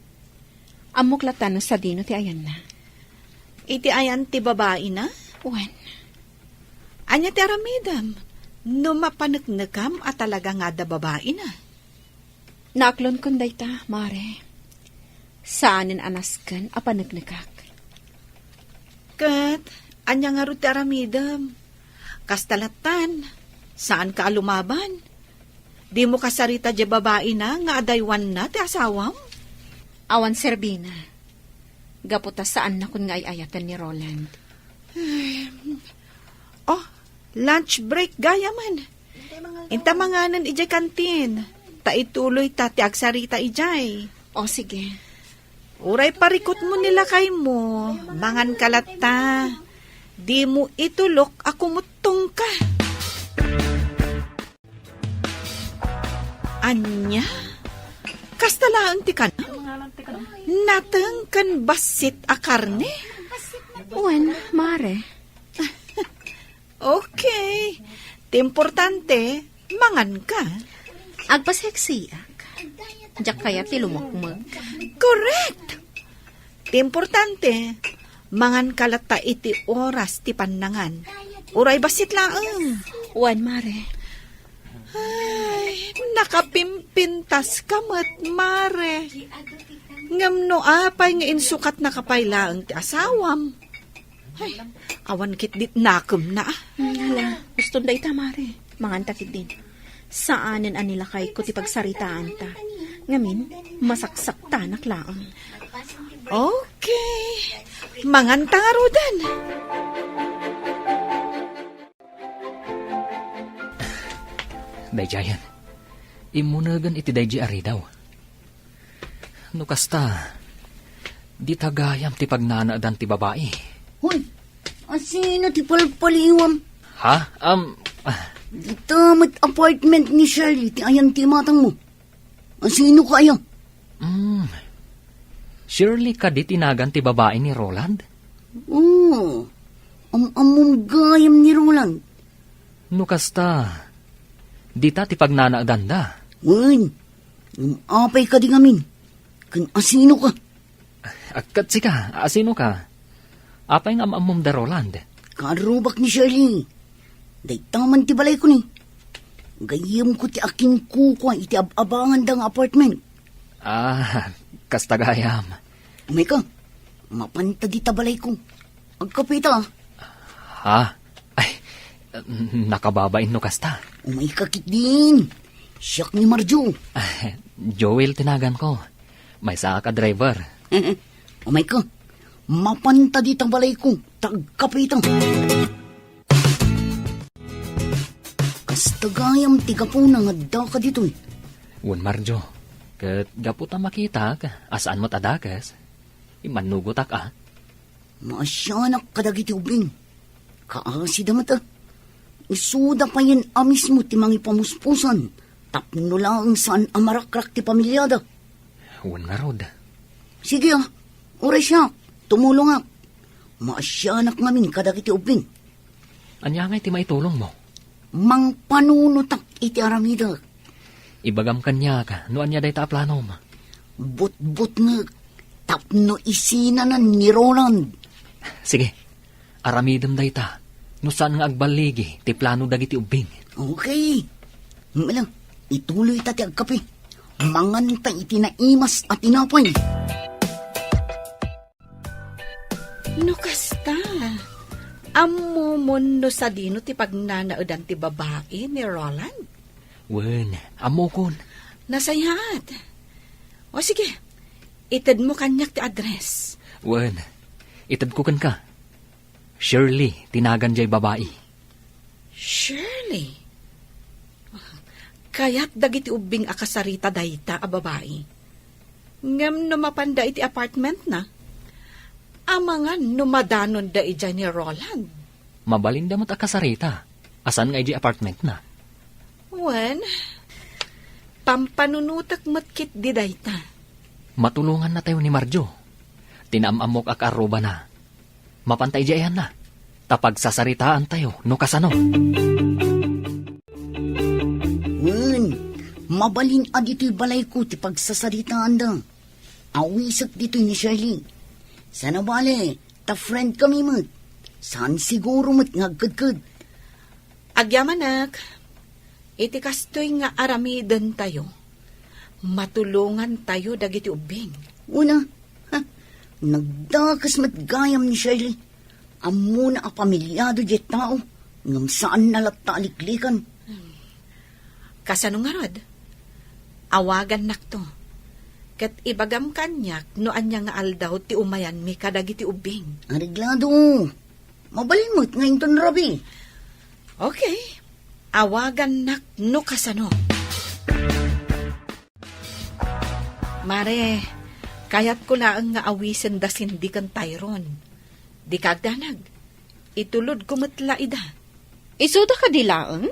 Amok latan sa dino ti ayan na. Iti ayan ti babae na? Uwan. Anya ti aramidam. No mapanagnagam at talaga nga da babae na. Naaklon kon dayta, Mare. Saanin anaskan a panagnagak. Kat, anya nga ro ti aramidam. Kastalatan, saan ka lumaban? Di mo kasarita di babae na nga adaywan na ti asawam? Awan Serbina. Gaputa saan na kun nga ayatan ni Roland. Oh, lunch break gaya man. Inta manganan ijay kantin. Ta ituloy ta ti agsarita ijay. O sige. Uray parikot mo nila kay mo. Mangan kalata. Di mo itulok ako mutong ka. Anya? Kastalaan ti ka na? Natang kan basit a karne? Uwan, Mare. Okay. Ti importante, mangan ka. Agpaseksiak. Diyak kaya ti lumukmag. Correct! Ti importante, mangan kalata iti oras ti panangan. Uray basit laang. Uwan, Mare. Ay, nakapimpintas ka Mare. Ngam no apay nga insukat na kapaylaang ti asawam. Ay, awan kit dit nakum na. Hala, gusto dayta, Mare. Mangantakid din. Saanin anila kay ko ti pagsaritaan ta. Ngamin, masaksak tanak laang. Okay. Mangan tangarudan. Dayjayan, imunagan iti dayji ari daw. No kasta, di tagayam ti pagnanaadan ti babae. Hoy, asino ti palpaliwam? Ha? Ditamat apartment ni Shirley, ti ayan ti matang mo. Asino ka ayan? Surely ka di tinagan ti babae ni Roland? Oo, amom gayam ni Roland. No kasta, di ta ti pagnanaadan da. Wen, apay ka di ngamin. Kan asino ka? Agkat sika, asino ka? Apay nga amam da Roland. Karubak ni Shirley. Day taman ti balay ko ni. Gayam ko ti akin kukwa iti abangan dang apartment. Kasta gayam. Umay ka, mapanta di tabalay ko. Agkapita. Ha? Ay, nakababain no kasta. Umay kakit din. Siyak ni Marjo. Joel tinagan ko. May saka ka driver. Umay ka, mapanta di tabalay ko. Tagkapita. Kastagayam tiga po na nga da ka dito eh. Wun Marjo, kat gaputa makita ka, asaan mo't adakas, imanugotak Maasyanak kadagiti ubing. Kaasi damat Isuda pa yan amis mo ti mangi pamuspusan. Tapno lang saan amarakrak ti pamilyada. Wun nga rod. Sige oray siya, tumulong Maasyanak ngamin kadagiti ubing. Anya nga iti maitulong mo. Mang panunutak iti aramida. Ibagam kanya ka, no anya day ta plano mo. But nga, tapno isinanan ni Roland. Sige, aramidam day ta. No saan nga agbaligi, ti plano dagiti ubing. Okay. Malang, ituloy tati agkape. Manganta iti naimas at inapay. No kasta. Ammo mundo sa dino ti pagnanaadan ti babae ni Roland. Wen, amo kon. Nasayat. O sige, itad mo kanyak ti address. Wen, itad ko kan ka. Shirley, tinagan jay babae. Shirley. Kaya't dagiti ubing akasarita dayta a babae. Ngem no mapanda iti apartment na. Amangan no madanon da ija ni Roland. Mabalinda mo't akasarita. Asan nga iji apartment na? Wen, pampanunutak matkit di dayta. Matulungan na tayo ni Marjo. Tinaamamok ak arroba na. Mapantay jayan na. Tapag sasaritaan tayo, no kasano. Wen, mabalin dito'y balay ko ti pagsasaritaan da. Awisak dito'y ni Shirley. Sana bale, ta friend kami mat. Saan siguro mat ngagkadkad. Agyamanak, iti kastoy nga aramidan tayo. Matulungan tayo dagiti ubing. Una, nagdakas matgayam ni Shirley. Amo na a pamilyado di tao. Ngam saan nalata aliklikan. Kasano nga rod? Awagan nakto. Kat ibagam kanyak no anya nga aldaw ti umayan mi kadagiti ubing. Ariglado. Mabalin mo't ngayon ton rabi. Okay. Awagan nak no kasano. Mare, kayat ko laang nga awisen da sindikan Tyron. Di kagdanag. Itulod ko matla ida. Isuda ka di laang?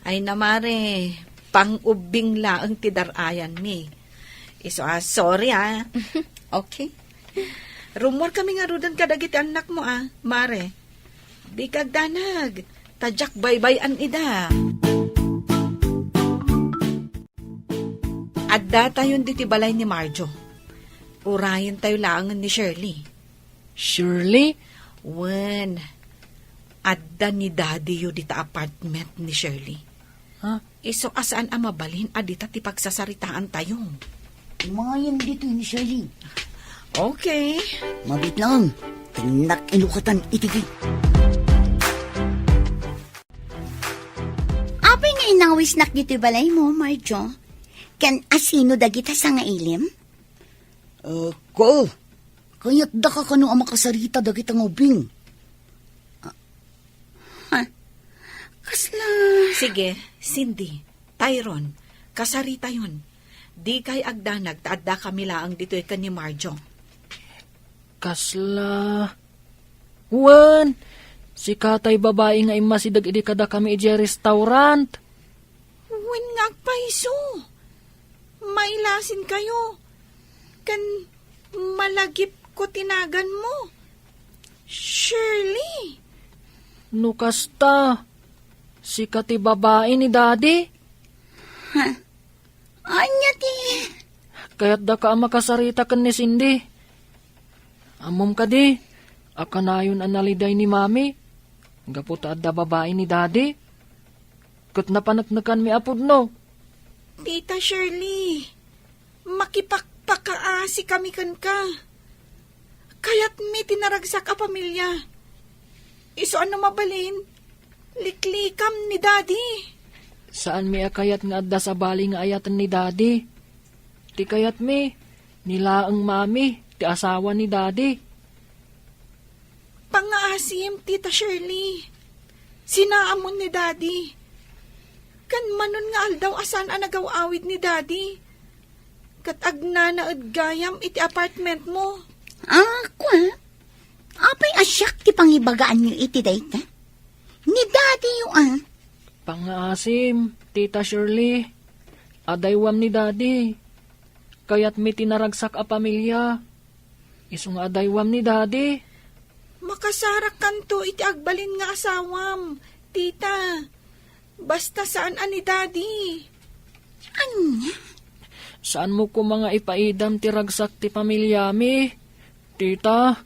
Ay namare, pang-ubing laang ti darayan mi. Iso sorry Okay. Rumor kami nga rudan kadagiti anak mo mare. Di kagdanag. Tadyak baybayan ida. Adda tayon diti balay ni Marjo. Urayin tayo laangan ni Shirley. Shirley? Wen, adda ni Daddy yu dita apartment ni Shirley. Ha? Iso asaan mabalin adita ti pagsasaritaan tayo. Umayan dito ni Shirley. Okay. Mabit lang. Tinak inukatan itigay. Apay nga inawis nak dito balay mo, Marjo. Kan asino dagita sa nga ilim? Ko. Kaya't da ka kano ang makasarita dagit ang ubing. Kasla... Sige, Cindy, Tyron, kasarita yun. Di kay agdanag taadda kami laang dito ikan ni Marjo. Kasla... Wen, si katay babae nga imasidag idi kada kami iji restaurant. Wen nga paiso. Mailasin kayo. Kan malagip ko tinagan mo. Shirley. Nukasta, si kati babae ni Daddy. Anya ti... Kaya't da ka makasarita kan ni Cindy. Amom ka di, akanayon analiday ni Mami. Gaputa da babae ni Daddy. Kat napanagnakan mi apod no. Tita Shirley, makipagpakaasi kami kan ka. Kaya't may tinaragsak a pamilya. Iso ano mabalin? Liklikam ni Daddy. Saan mi akayat nga adda sa bali nga ayatan ni Daddy? Ti kayat mi, nilaang Mami, ti asawa ni Daddy. Pangaasim, Tita Shirley. Sinaamon ni Daddy. Kan manon nga aldaw asan ang nagawawid ni Daddy. Kat agnanaad gayam iti apartment mo. Kwa? Apay asyak ti pangibagaan niyo iti dayta? Ni Daddy yung Pangaasim, Tita Shirley, adaywam ni Daddy. Kaya't may tinaragsak a pamilya. Iso nga adaywam ni Daddy. Makasarak kanto iti agbalin nga asawam, Tita. Basta saan ani Daddy? Anya? Saan mo ko mga ipaidam ti ragsak ti pamilya mi? Tita,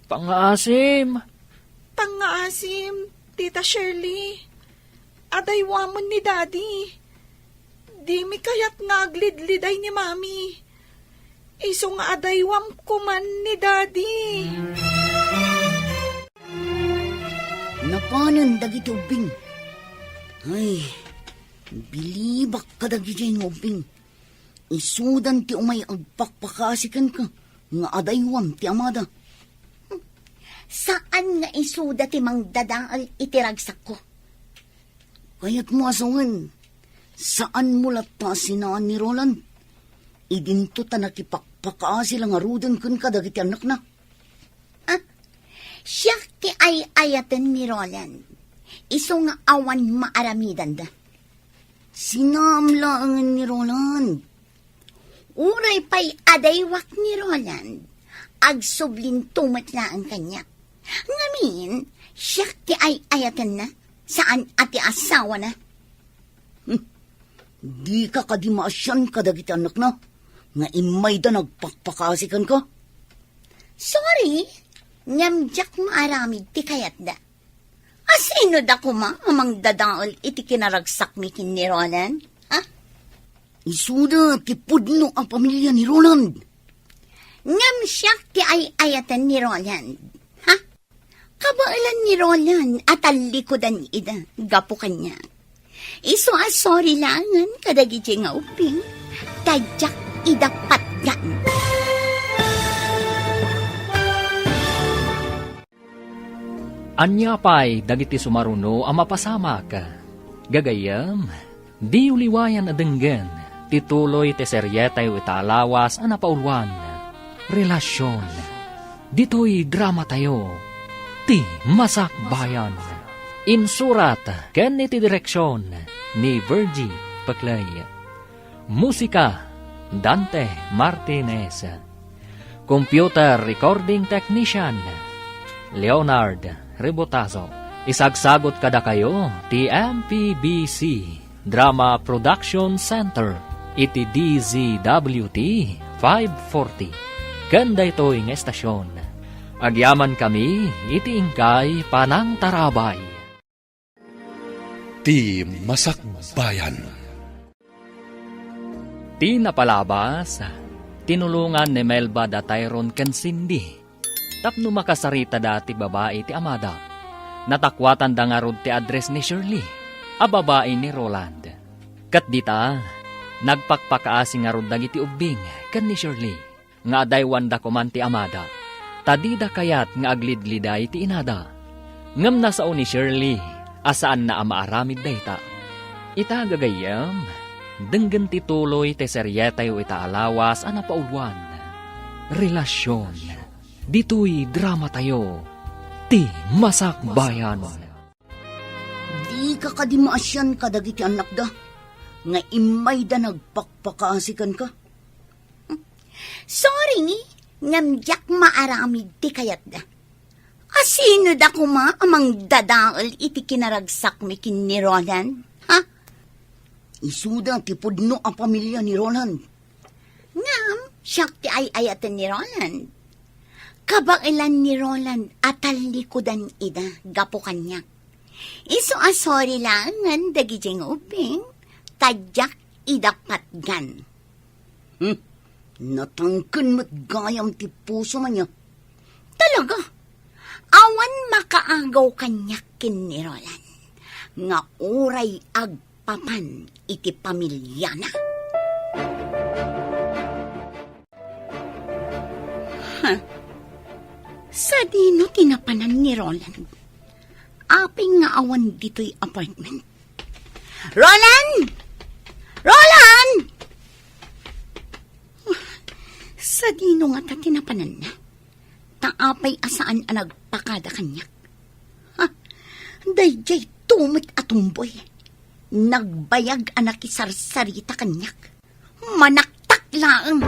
pangaasim. Pangaasim, Tita Shirley. Adaywamon ni Daddy. Di mi kayat ngaglidliday ni Mami. Iso nga adaywam kuman ni Daddy. Napanan dagiti ubing. Ay, bilibak ka dagiti ubing. Isudan ti umay agpakpakasikan ka, nga adaywam ti amada. Saan nga isuda ti mang dadaal itiragsak ko? Kaya't mo asungan, saan mo lata sinaan ni Roland? Idinto ta nakipakpakaasi lang arudan kun kadagiti anak na. Siya ti ay ayaten ni Roland. Iso nga awan maaramidan da. Sinamlaangan ni Roland. Uray pa'y adaywak ni Roland. Agsublin tumatla ang kanya. Ngamin, siya ti ay ayaten na. Saan ati asawa na? Di ka kadimasyan kadagiti anak na. Nga imay da nagpakpakasikan ka. Sorry, nyamjak maaramid ti kayat da. Asino da kuma amang dadaol iti kinaragsak mi kin ni Roland? Ha? Isuda ti pudno ang pamilya ni Roland. Ngam siya ti ay ayatan ni Roland. Ha? Kabailan ni Roland at alikodan ida. Gapo kanya. Iso sorry langan kadagi nga uping. Tadyak idapat yan. Anya pa'y dagiti sumaruno ang mapasamak. Gagayam, di uliwayan adenggan, tituloy te seryetay italawas ang napaulwan. Relasyon, dito'y drama tayo, ti masakbayan. Insurat, ken iti direksyon, ni Virgie Paclay. Musika, Dante Martinez. Computer Recording Technician, Leonard Rebotazo. Isagsagot kada kayo ti MPBC Drama Production Center iti DZWT 540. Ganda ito ng estasyon. Agyaman kami iti ingkay panang tarabay. Ti Masakbayan. Ti napalabas, tinulungan ni Melba da Tyron ken Cindy. Tapno makasarita dati babae ti amada. Natakwatan da nga rod ti address ni Shirley, a babae ni Roland. Kat dita, nagpakpakaasi nga rod dagiti ubing ken ni Shirley, nga adaywan da kuman ti amada. Tadida kayat nga aglidliday ti inada. Ngam nasao ni Shirley, asaan na amaaramid dayta. Ita gagayam, denggen ti tuloy ti seryetayo ita alawas a napaulwan. Relasyon. Dito'y drama tayo, ti masakbayan. Di ka kadimasyan kadagiti anak da. Nga imay da nagpakpakaasikan ka. Sorry, ngamjak maaramid ti kayat da. Asino da kuma amang dadaol iti kinaragsak mi kin ni Roland? Ha? Isuda ti pudno ang pamilya ni Roland. Ngam, siya ti ay ayatan ni Roland. Kabailan ni Roland at talikodan ida, gapo kanya. Iso sorry langan dagi jeng uping, tadyak idapat gan. Natangken mo't gayam ti puso man niya. Talaga, awan makaagaw kanya kin ni Roland. Nga uray agpapan iti pamilya na. Sa dino tinapanan ni Roland. Aping nga awan dito'y apartment. Roland! Roland! Sa dino nga ta tinapanan na. Taapay asaan ang nagpakada kanya. Ha? Dayjay tumit atumboy. Nagbayag anak isarsarita kanyak. Manaktak lang.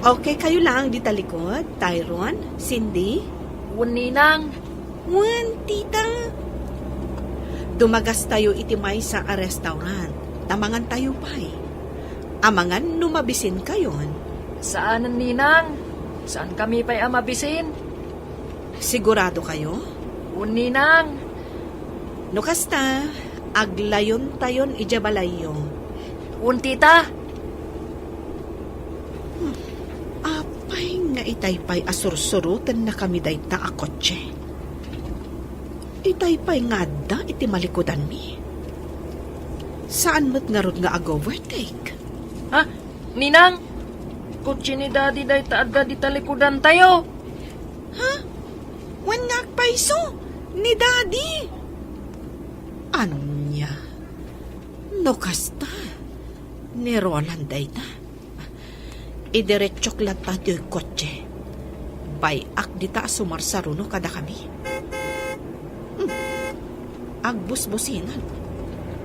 Okay, kayo lang di talikod. Tyron, Cindy. Ninang, Tita. Dumagas tayo itimay sa a restaurant. Tamangan tayo pa'y. Amangan numabisin kayon. saan ang ninang? Saan kami pa'y amabisin? Sigurado kayo? Ninang, No kasta, aglayon tayon ijabalayo. tita. Apay nga itaypay asursurutan na kami dayta a kotse. Itaypay nga da iti malikodan mi. Saan mo't nga ag-overtake? Ha? Ninang? Kutsi ni Daddy day taadda di talikudan tayo. Wan nga paiso ni Daddy. Anya? No kasta. Ni Roland day ta. Idiretsok lang ta yung kotse. Bayak di ta sumarsaruno kada kami. Agbus-businan.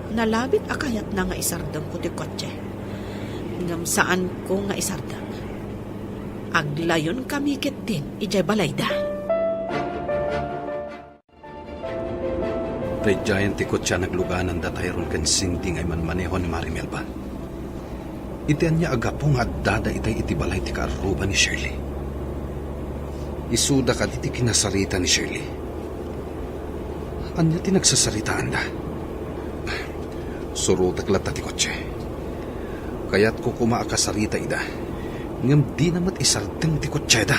Nalabit akayat na nga isardang ko ti kotse. Ngam saan ko nga isardang. Aglayon kami kit din, ijay balayda. Predyayan ti kotsa nagluganan da Tyrone kan Cindy ngay manmaneho ni Marimel ba? Itian niya agapong at dada itay itibalay ti kaaruba ni Shirley. Isuda ka di ti kinasarita ni Shirley. Anya ti nagsasaritaan da? Surutak lata ti kotse. Kaya't ko kumaakasarita ida. Ngam di namat isardeng ti kotse da.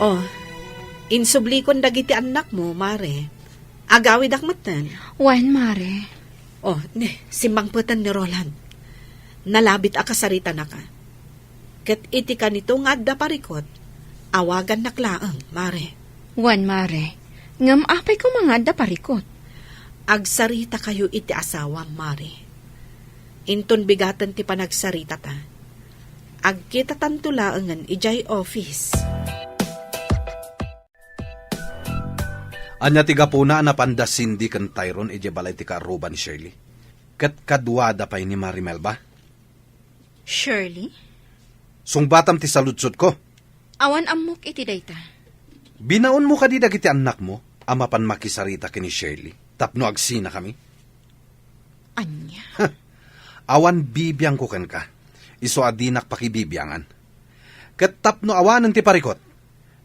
Oh, insublikon dagiti anak mo, Mare. Agawid akmatan. Wan, Mare. Oh, simbangputan ni Roland. Nalabit akasarita na ka. Kat iti ka nito nga adda parikot, awagan naklaang, Mare. Wan, Mare. Ngam apay ko mga da parikot. Agsarita kayo iti asawa, Mare. Inton bigatan ti panagsarita ta. Agkita tantulaangan ijay office. Anya tiga po na napanda Cindy kan Tyrone ije balay ti kaaruba ni Shirley. Kat kadwada pa'y ni Marimel ba? Shirley? Sungbatam ti saludsod ko. Awan amok iti dayta. Binaon mo ka di dagiti anak mo, amapan makisarita kini Shirley. Tapno agsina kami. Anya? Awan bibiyang ko kan ka. Iso adinak pakibibyangan. Kat tapno awanan ti parikot.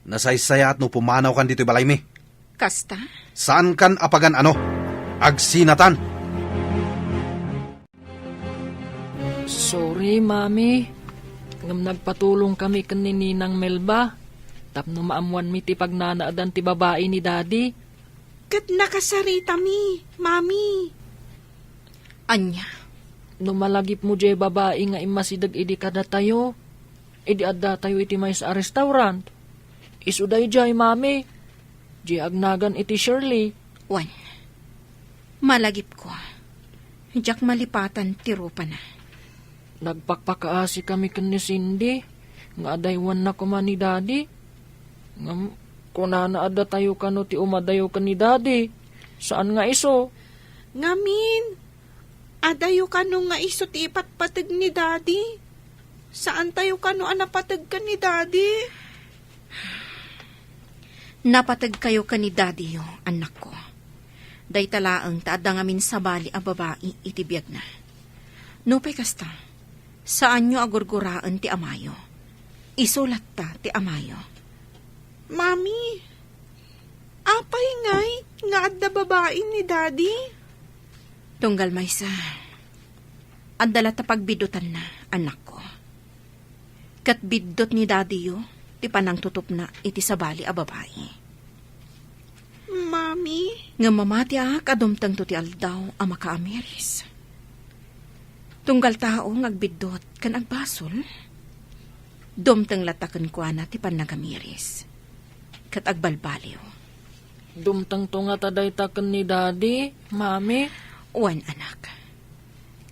Nasaysayat no pumanaw kan dito balay mi. Kasta? Saan kan apagan ano? Agsinatan. Sorry, Mami. Ngam nagpatulong kami kanininang Melba. Tapno maamuan mi ti pagnanaadan ti babae ni Daddy. Kat nakasarita mi, Mami. Anya? Numalagip mo jay babae nga imasidag idi kada tayo. Idi adda tayo iti may sa restaurant. Isuday jay, Mami. Jay agnagan iti Shirley. Wan. Malagip ko. Diyak malipatan tirupa na. Nagpakpakaasi kami kan ni Cindy. Nga adaywan na kuma ni Daddy. Ngam, kunana adda tayo kano ti umadayo ka ni Daddy. Saan nga iso? Ngamin, adayo ka nung nga iso ti ipatpatag ni Daddy. Saan tayo ka nung anapatag ka ni Daddy? Napatag kayo ka ni Daddy yo, anak ko. Day talaang taada ngamin sa bali a babae itibiyag na. Nupay kasta, saan nyo agurguraan ti amayo? Isulat ta ti amayo. Mami, apay ngay nga adda babae ni Daddy? Tunggal maysa, adala ta pagbidutan na, anak ko. Kat bidot ni Daddy yo, ti panang tutup na iti sa bali a babae. Mami? Nga mamati kadumtang to ti aldaw a makaamiris. Tunggal tao ngagbidot kan agbasol. Dumtang latakan ko na ti panagamiris. Kat agbalbaliw. Dumtang to nga taday taken ni Daddy, Mami. Wan anak.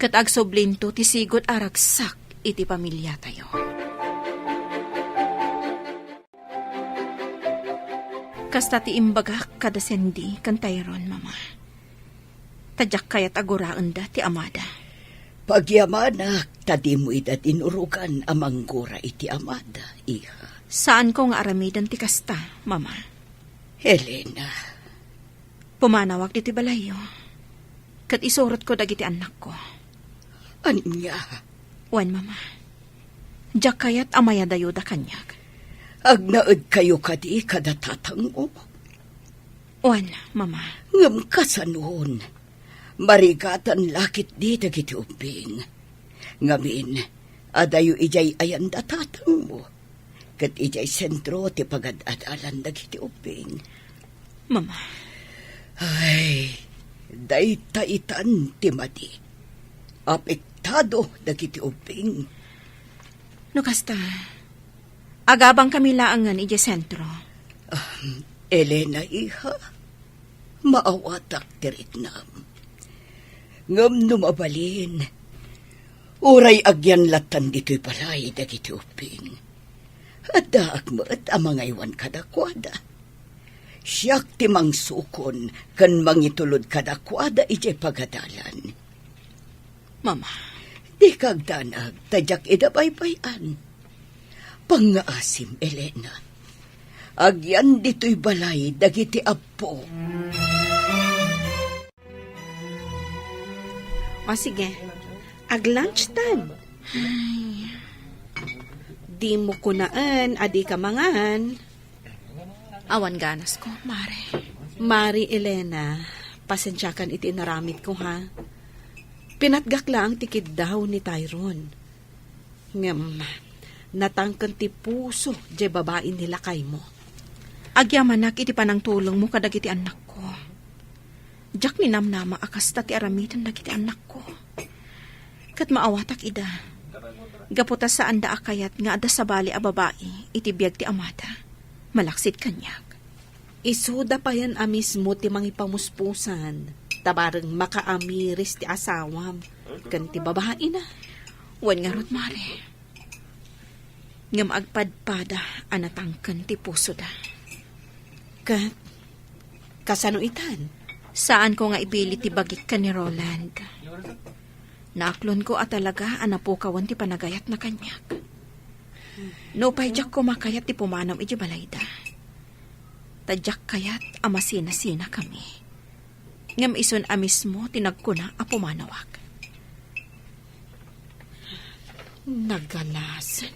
Kat agsoblinto ti sigot aragsak iti pamilya tayo. Kasta ti imbagak kada Cindy kan Tyrone, Mama. Tadyak kayat aguraan da ti amada. Pagyamanak, tadi mo idat inurukan amang gura iti amada, iha. Saan ko nga aramidan ti kasta, Mama? Helena, Pumanawag diti balayo. Kat isurot ko dagiti anak ko. anya, Wan, Mama. Diyak kayat amaya dayo da kanyag. agnaad kayo kadi kadatatang mo. Wan, Mama. Ngam kasanon, marigatan lakit di dagiti uping. Ngamin, adayo ijay ayan datatang mo. Kat ijay sentro ti pagad-adalan dagiti uping. Mama. Ay, daytaitan ti madi. Apektado dagiti ubing. No kasta, agabang kami laangan ije sentro. Elena, iha, maawatak tirit nam. Ngam numabalin, uray agyan latan dito'y balay dagiti uping. At daak mo't amangaywan kadakwada. Siyak ti mangsukon kan mangitulod kadakwada ije pagadalan. Mama, Di kagdanag tadyak idabaybayan. Pangaasim, Elena. Agyan dito'y balay dagiti apo. O sige, ag-lunch time. Di mo kunaan, adi ka mangahan. awan ganas ko, Mare. Mari Elena, pasensyakan iti naramit ko ha. Pinatgak lang tikid daw ni Tyrone. Ngam, natangkan ti puso di babae nila kay mo. Agyamanak iti panang tulong mo kadagiti anak ko. Jak ni namnama akas ti aramitan dagiti anak ko. Kat maawatak ida. Gaputa sa anda akayat nga ada sa bali a babae iti biyag ti amada. Malaksit kanyak. Isuda pa yan amismo ti mangipamuspusan. Tabarang makaamiris ti asawam. Kan ti babae na. Wan nga rot, Mare. Ngam agpadpada anatangkan ti puso da. Kat, kasano itan? Saan ko nga ibili ti bagik ka ni Roland? Naaklon ko at talaga anapukawan ti panagayat na kanyak. No pa'y ko makayat ti pumanam iti balayda. Tadyak kayat amasina-sina kami. Ngam ison amismo tinagkuna a pumanawak. Nagalasan?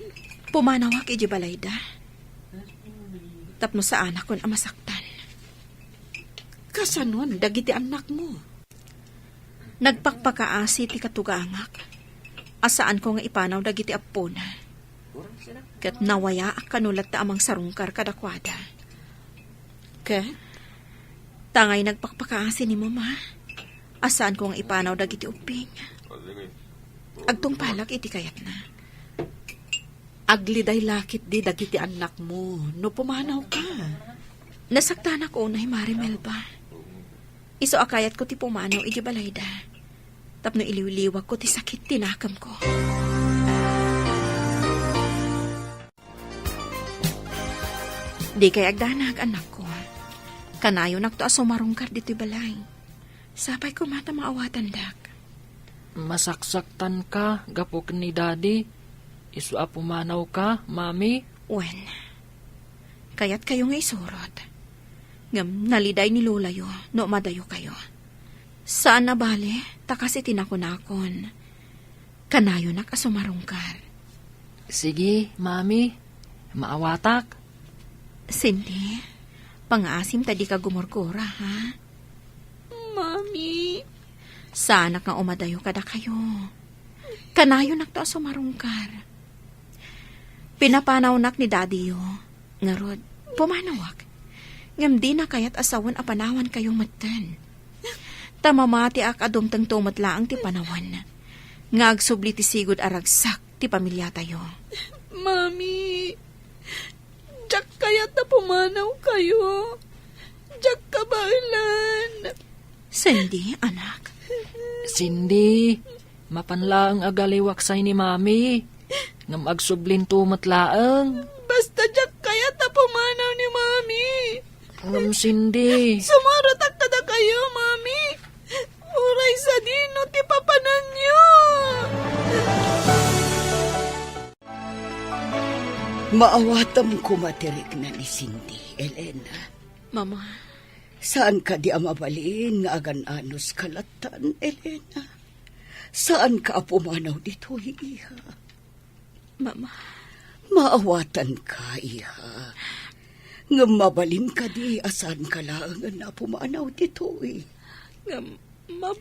Pumanawak iti balayda. Tapno sa anak kon amasaktan. Kasanon, dagiti anak mo. Nagpakpakaasi ti katugangak. Asaan ko nga ipanaw dagiti apona. Kat nawaya ak kanulat ta amang sarungkar kadakwada. Kat? Tangay nagpakpakaasi ni mama. Asaan ko nga ipanaw dagiti uping. Agtong palak iti kayat na. Agliday lakit di dagiti anak mo. No pumanaw ka. Nasaktan ako unay Marimel ba? Iso akayat ko ti pumanaw iti balayda. Tapno iliwliwag ko ti sakit tinakam ko. Di kay agdanag anak ko. Kanayo nakto aso marungkar dito'y balay. Sapay ko mata maawatan dak. Masaksaktan ka, gapok ni daddy. Isu apumanaw ka, mami. Wen, kayat kayo nga isurot. Ngam naliday ni Lola yo, no madayo kayo. Saan na bale, takas itinakunakon. Kanayo nakasumarungkar. Sige, mami. Maawatak. Cindy, pang-asim tadi ka gumurkura, ha? Mami. Sana nga umadayo kada kayo. Kanayo nakto sumarungkar. Pinapanaw nak ni daddy yo. Ngarod, pumanawak. Ngam di na kayat asawan apanawan kayong matan. Tamamati ak adumtang tumatlaang ti panawan. Nga agsubli ti sigod aragsak ti pamilya tayo. Mami. Diyak kaya't na pumanaw kayo. Diyak kabalan. Cindy, anak. Cindy, mapanlaang agaliwaksay ni mami. Ngam agsublin tumatlaang. Basta diyak kaya't na pumanaw ni Mami. Ngam Cindy. Sumaratak kada kayo, Mami. Uray sa dino ti papanan niyo. Maawatam kumatirik na ni Cindy, Elena. Mama, Saan ka di amabalin nga agan-anos kalatan, Elena? Saan ka apumanaw dito, iha? Mama. Maawatan ka, iha. Nga mabalin ka di asan ka lang na pumanaw dito, Mama.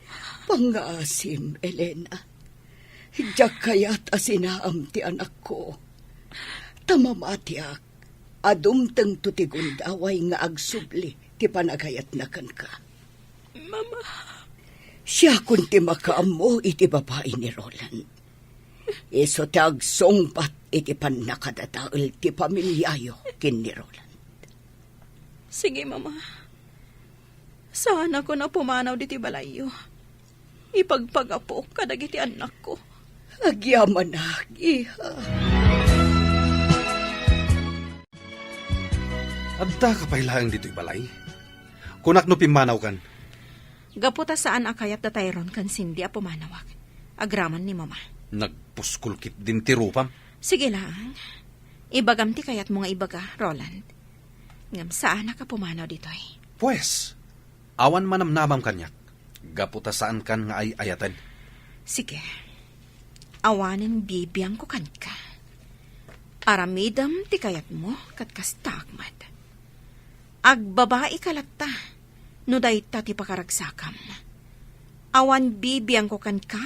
Pangaasim, Elena. Diyak kaya't asinaam ti anak ko. Tamamatiak, adumteng tutigundaway nga agsubli ti panagayat na kan ka. Mama. Siya kunti makaamo iti babae ni Roland. Iso ti agsongbat iti panakadataol ti pamilyayo kin ni Roland. Sige, Mama. Saan ako na pumanaw diti balayo? Ipagpagapo kadagiti anak ko. Agyaman na, iha. Adda ka pa ilaang dito'y balay. Kunak no pimanaw kan. Gaputa saan akayat da Tyrone kan Cindy a pumanawak. Agraman ni Mama. Nagpuskulkit din ti rupam. Sige lang. Ibagam ti kayat mo nga ibaga, Roland. Ngam saan ka pumanaw dito'y? Pues, awan manamnamam kanyak. Gaputa saan kan nga ay ayatan. Sige. Awanin bibiyang ko kan ka. Aramidam ti kayat mo kat kastakmat. Agbabae kalata, no dayta ti pakaragsakam. Awan bibiyang ko kan ka,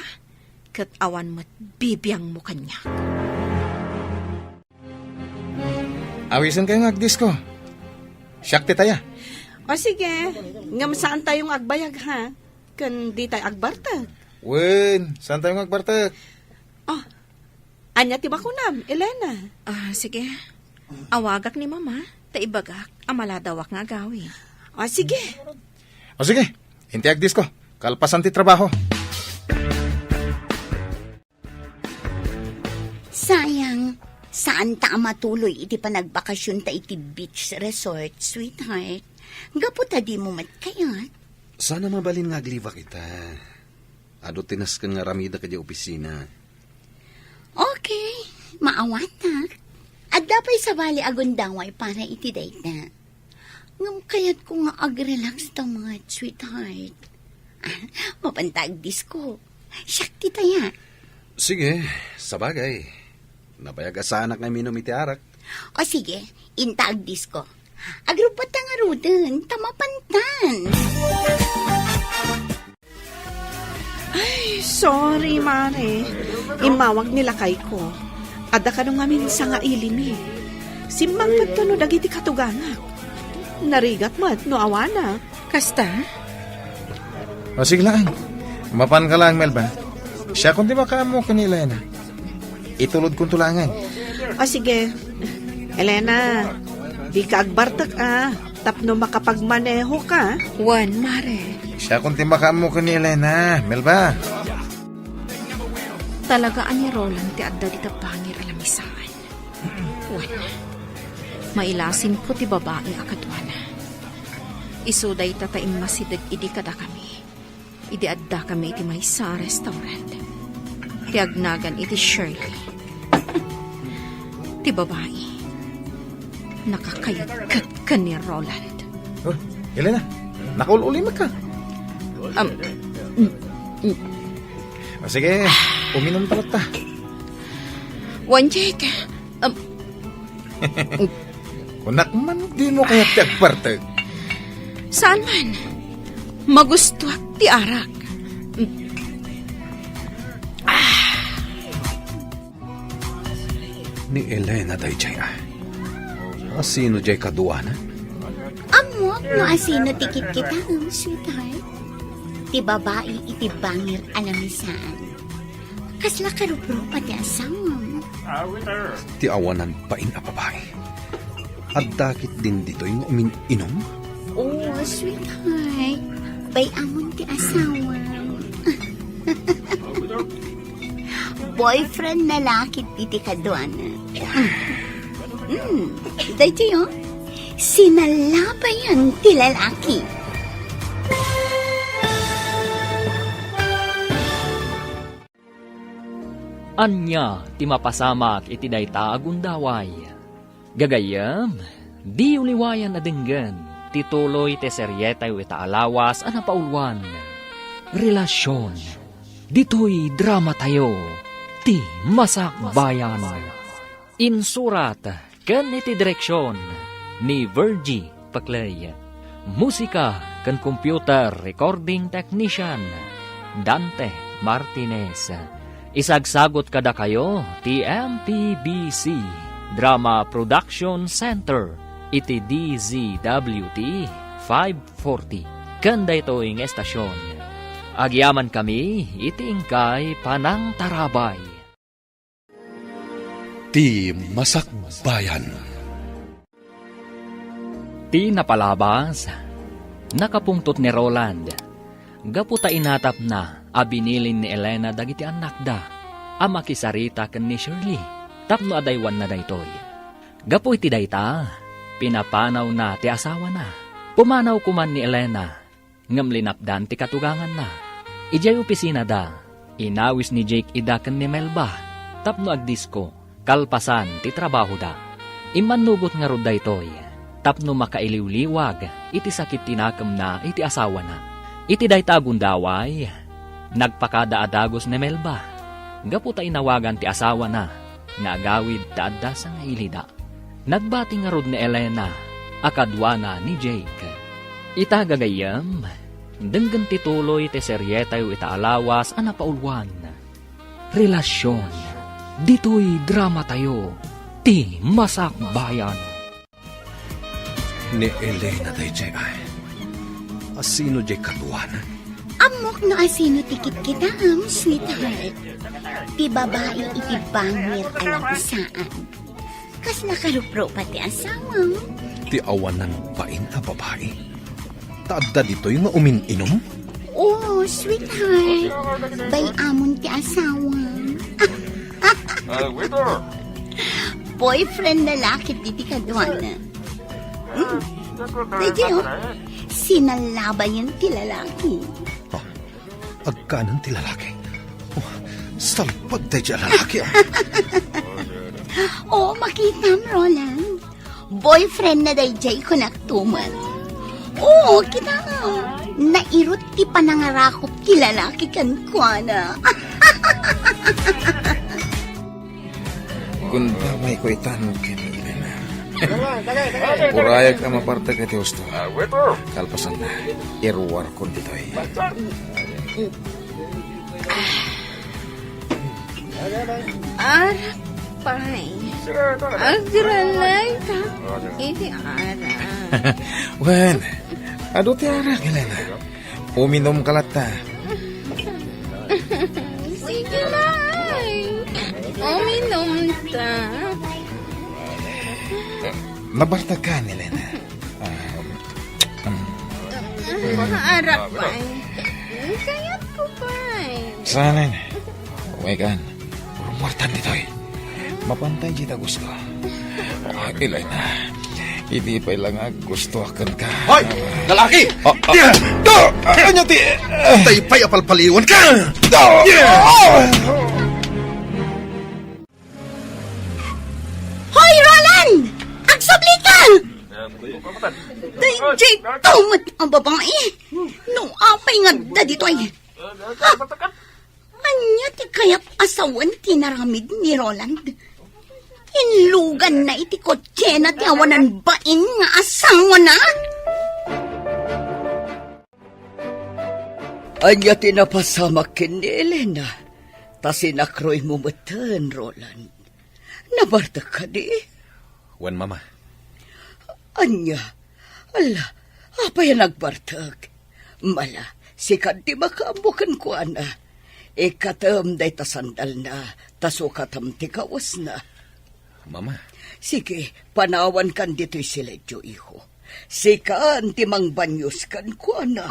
kat awan mo't bibiyang mo kanya. Awisan kayo ng agdisco. Siyak ti taya. O sige, ngam saan tayong agbayag ha? Kan di tayo agbartag. Wen, saan tayo magbartak? Oh, anya ti bakunam, Elena. Sige. Awagak ni Mama, taibagak, amaladawak nga gawi. O sige. O sige, inti agdisco. Kalpasan ti trabaho. Sayang, saan ta matuloy iti panagbakasyon ta iti beach resort, sweetheart? Gaputa di mo matkayat. Sana mabalin nga agliva kita. Ado tinas ka nga ramida ka di opisina. Okay, maawatak. At dapat sa bali agundaway para iti date na. Ngam kayat ko nga ag-relax ta mga sweetheart. Mapantag disco. Siyak ti taya. Sige, sabagay. Nabayag asanak nga minom iti arak. O sige, intag disco. Agrupat nga ruden, tamapantan. Ay, sorry, Mare. Imawag nila kay ko. Ada ka nung amin sa nga ilimi. Simbang pagtuno dagiti katuganga. Narigat mo at no awana. Kasta? O sige lang. Mapan ka lang, Melba. Siya kung di ba ka mo kanila na. Itulod kong tulangan. O sige, Elena, di ka agbartak tapno makapagmaneho ka. Juan, Mare. Siya kung di ba ka mo kanila na, Melba. Talagaan ni Roland ti adda di pangir alamisaan. Juan, mailasin ko ti babae akadwana. Isuday tataim masidag idi kada kami. Idi adda kami iti may sa restaurant. Ti agnagan iti Shirley. Ti babae. Nakakayagkat ka ni Roland. Oh, Elena, nakaululimag ka. O sige, uminom talat ta. Juan Jake, Kunak man, di mo kaya tagpartag. saan man? Magusto at ti arak. Ni Elena day jay Asino jay kaduana? Amok no asino tikit kita, sweetheart. Ti babae iti bangir alamisaan. Kasla karupro pati asam. Ti awanan pa in a babae. At dakit din dito yung inom? Oh, sweetheart. Bay amon ti asawa. Boyfriend na lakit iti kadwana. Dahito yun. Sinalabayan ti lalaki. Anya ti mapasamak iti dayta agundaway. Gagayam, di uliwayan na dinggan, tituloy te seryetay ita alawas ana paulwan. Relasyon, dito'y drama tayo, ti masakbayan. Insurat, ken iti direksyon, ni Virgie Paclay. Musika, ken computer recording technician, Dante Martinez. Isagsagot kada kayo, ti MPBC Drama Production Center, iti DZWT 540. kanda ito ng estasyon. Agyaman kami, itiingkay panang tarabay. Ti Masakbayan. Ti napalabas, nakapungtot ni Roland. Gaputa inatap na, abinilin ni Elena dagiti anak da. Ama kisarita ken ni Shirley, tapno adaywan na daytoy. Gapu iti dayta, pinapanaw na ti asawa na. Pumanaw kuman ni Elena, ngam linapdan ti katugangan na. Ijay opisina da, inawis ni Jake ida ken ni Melba, tapno agdisko, kalpasan ti trabaho da. Imanugot nga rod daytoy, tapno makailiwliwag, iti sakit tinakam na iti asawa na. Iti dayta gundaway, nagpakadaadagos ni Melba. Gaputa inawagan ti asawa na, nga agawid taadda sa nga ilida. Nagbati nga rod ni Elena, akadwana ni Jake. Itagagayam, denggan ti tuloy ti seryetayo itaalawas ana paulwan. Relasyon, dito'y drama tayo, ti Masakbayan. Ni Elena day jay ay. Asino jay katuana? Amok no asino tikit kita sweetheart. Ti babae iti bangir alam saan. Kas nakarupro pati asawa. Ti awanan bain a babae. Taadda dito yung umin-inom? Oh, sweetheart. Bay amon ti asawa. Boyfriend na lakit iti kadwana. Medyo, sinalaban yun ti lalaki. Agkanan ti lalaki. Oh, salpag day jay lalaki. Oh, makita mo, Roland. Boyfriend na day jay ko naktuman. Oo, kita nga. Nairot ti panangarakop ti lalaki kan kuana. Kung damay ko itanong kini Elena. Purayag ka maparte ka ti gusto. Kalpasan na. Irwar ko dito eh. Arapay. Agralay ka. Iti ara. Well, ado ti arak Elena. Uminom kalata. Sige na ay. Uminom ta. Nabarta ka Elena. Arapay. Kayat ko pa eh. Sana na. Uwegan. Rumartan dito eh. Mapantay kita gusto. Elena. Hindi pa ilang gusto akan ka. Hoy! Lalaki! Ano ti? Tay pa'y apalpaliwan ka! Hoy, Roland! Agsabli ka! Jay, tumot ang babae. No, apay nga da dito ay. Anya ti kaya't asawan tinaramid ni Roland. Inlugan na iti kotse na ti awanan bain nga asawa na. Anya tinapasamak kin ni Elena. Ta sinakroy mo matan, Roland. Nabarta ka di? Wan mama. Anya, ala, apa yan nagbartag? Mala, sikat di makaambukan ko ana. Ikatam day tasandal na, tasukatam ti kawas na. Mama. Sige, panawan kan dito'y siledyo, iho. Sikaan ti mangbanyos kan ko ana.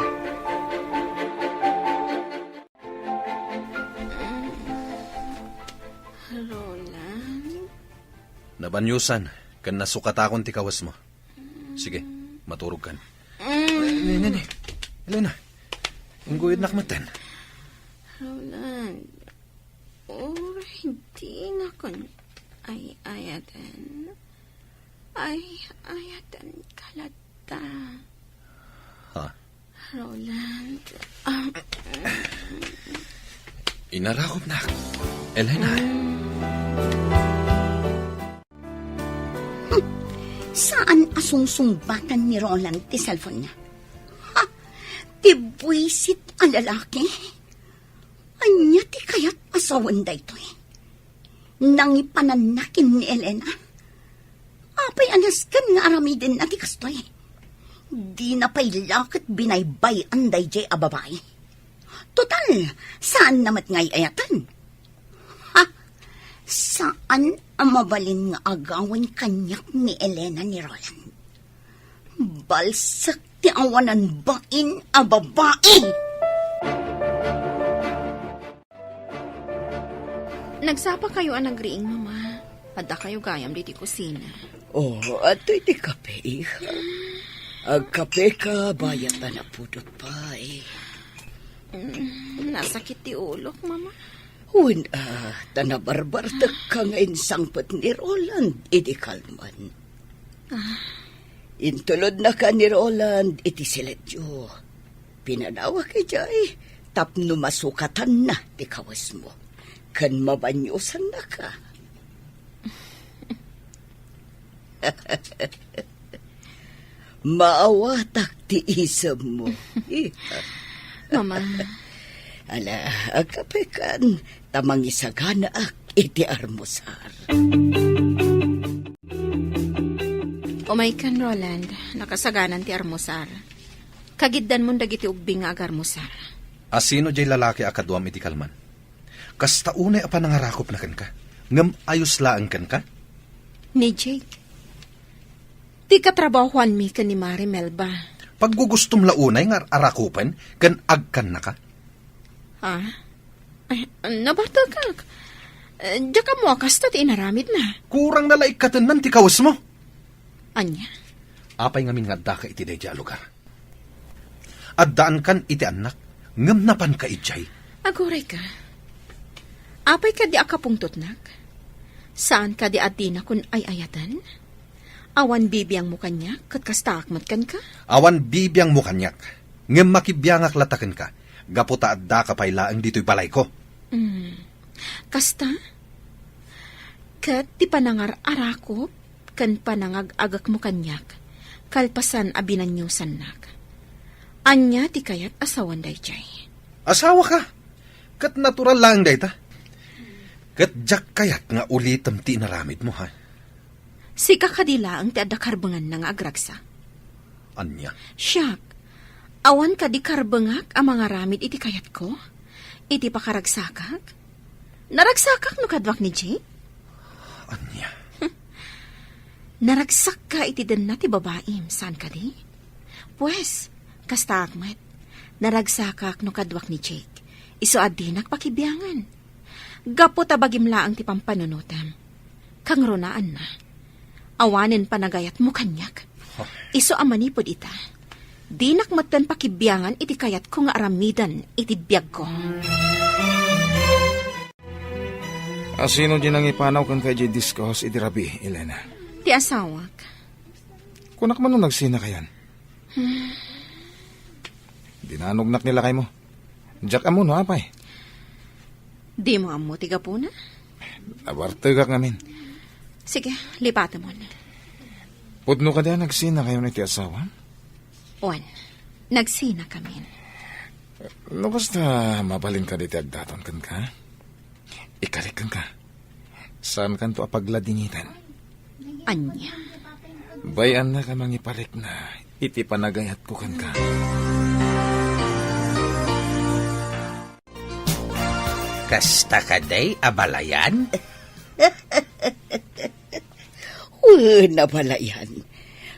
Roland? Nabanyusan, kan nasukatakon ti kawas mo. Sige, maturog kan. Nene, Elena, inggoyod nakmatan. Roland, hindi na kon ayatan kalata. Ha? Roland, Inarakop na. Elena. Saan asungsungbatan ni Roland ti cellphone niya? Ha? Ti buwisit ang lalaki? Anya ti kaya't asawan da ito eh. Nangipananakin ni Elena. Apay anaskan nga aramidin na ti kastoy. Di na pailakit binaybay ang dayjay a babae. Total, saan namat ngay ayatan? Ha? Saan ang mabalin nga agawan kanyak ni Elena ni Roland? Balsak ti awanan bain a babae! Nagsapa kayo ang nagriing, mama. Adda kayo gayam di kusina. Oh, ato iti kape, iha. Ag kape ka, bayat na pudot pa, eh. Nasakit ti ulok, mama. Tanabarbartak ka nga insangpat ni Roland, iti kalman. Intulod na ka ni Roland, iti siledyo. Pinanawa kay Jay, tapno masukatan na ti kawas mo. Kan mabanyusan na ka. Maawatak ti isam mo. Mama, Ala, agkapekan, tamang isagana ak iti armusar. umay kan, Roland. Nakasaganan ti armusar. Kagiddan mo dagiti ubing nga agarmusar. Asino jay lalaki akaduam iti kalman? Kasta unay apa nangarakop na kan ka? Ngam ayos laan kan ka? Ni Jake. Ti katrabahuan mi ka ni Mari Melba. Paggugustom launay nga arakupan, kan agkan na ka? Ha? Ay, nabartagak. Diya ka mo kasta ti inaramid na. Kurang nalaikatan man ti kawas mo. Anya? Apay ngamin nga da ka iti dayja lugar. Addaan kan iti anak, ngam napan ka itjay. Aguray ka. Apay ka di akapungtot nak? Saan ka di adina kun ay ayatan? Awan bibiyang mo kanya, kat kastakmat kan ka? Awan bibiyang mo kanyak, ngam makibiyangak latakan ka, gaputa adda ka pay laang dito'y balay ko. Kasta? Kat ti panangar arakop, kan panangag-agak mo kanyak, kalpasan abinanyusan nak. Anya ti kayat asawan dayjay. Asawa ka, kat natural lang day ta. Kat jak kayat nga ulitam ti naramid mo ha. Si kakadila ang ti adda karbangan na nga agragsa. Anya, Siyak, awan ka di karbangak ang mga ramid iti kayat ko? Iti pakaragsakak? Naragsakak no kadwak ni Jake? anya. Naragsak ka iti den na ti babaim, saan ka di? Pues, kasta akmet, naragsakak no kadwak ni Jake. Iso adinak pakibiyangan. Gapo tabagim laang ti pampanunutam. Kang ronaan na. Awanen panagayat mo kanyak. Iso amanipod ita. Dinak matan pakibiyangan iti kayat ko nga aramidan iti biyag ko. Asino din ang ipanaw kan kay J. Discos iti rabi, Elena? Ti asawak. Kunak man nung nagsina kayan. Dinanugnak nila kay mo. Jack amo no, apay. Di mo amo tiga po na? Nabartagak ngamin. Sige, lipata mo na. Pudno ka diyan nagsina kayo na iti asawa? Juan, nagsina kami. No, basta mabalin ka diti agdaton kan ka. Ikalikan ka. Saan kan to apagladingitan? Anya. Bayan na ka mangiparik na iti panagayat ko kan ka. Kasta ka day, abalayan? Nabalayan.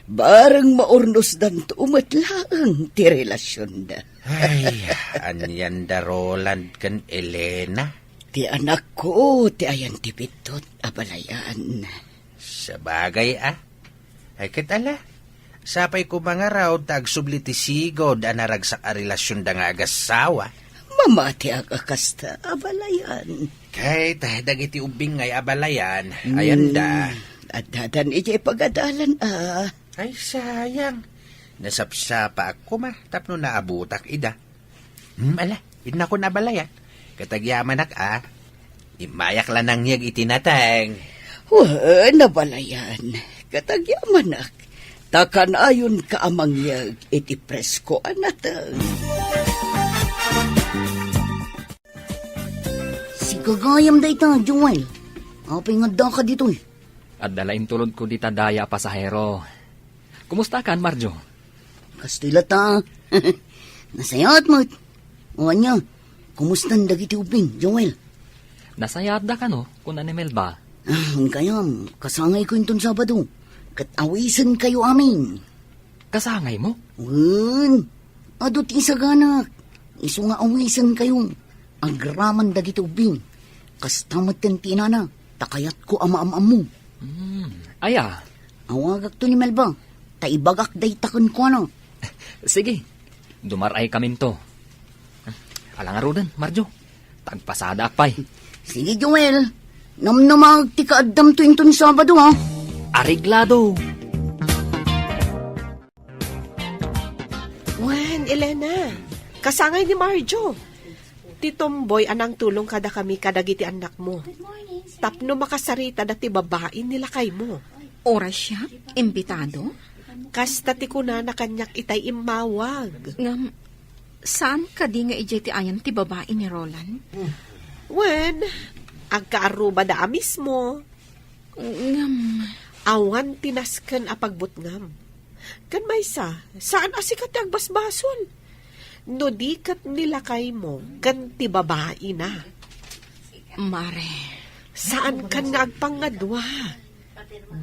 Barang maurnos dan umatlaang ti relasyon na. Ay, anyan da Roland kan Elena. Ti anak ko, ti ayan ti pitot, abalayan. Sa bagay Ay kitala. Sapay ko mga raw tagsubli ti sigod anaragsak a relasyon da nga agasawa. Mamati agakasta, abalayan. Kay tahdag iti ubing ngay abalayan. Ayan da. At dadan iti pagadalan, Ay sayang. Nasapsapa ako ma. Tapno naabutak ida. Ala, ina ko nabalayan. Katagyaman imayak lang nang yag itinatang. Nabalayan. Katagyamanak. Takan ayon ka amang yag iti presko anatang. Si kagayam da ita, Joel. Apay nga da ka dito. At dalain tulod ko di tadaya pasahero. Kumusta kan, Marjo? Kastila ta. Nasayat mo. O anya, kumusta dagiti ubing, Joel? Nasayad da ka no, kuna ni Melba. Kayam, kasangay ko inton Sabado. Kat awisan kayo amin. Kasangay mo? Adot isaganak. Isu nga awisan kayo. Agraman dagiti ubing. Kastamat ten tinana. Takayat ko ama-amam mo. Aya, Awagak to ni Melba. Taibagak day takon ko ano. sige. Dumaray kami to. Alangarudan, Marjo. Tagpasada akpay. Sige, Joel. Namnamag ti kaadam to inton Sabado, ha? Ariglado. Wen, Elena, kasangay ni Marjo. Ti Tomboy anang tulong kada kami kadagiti anak mo. Tapno makasarita dati babae nila kay mo. Oras siya? Imbitado? Kasta ti kuna na kanyak itay imawag. Ngam, saan ka di nga ijay ti ayan ti babae ni Roland? Wen, agkaaruba da mismo. Ngam, Awan tinasken a pagbutngam. Kan maysa, saan asikat ti agbasbasol? No di kat nilakay mo, kan ti babae na. Mare, Saan kan nga agpangadwa?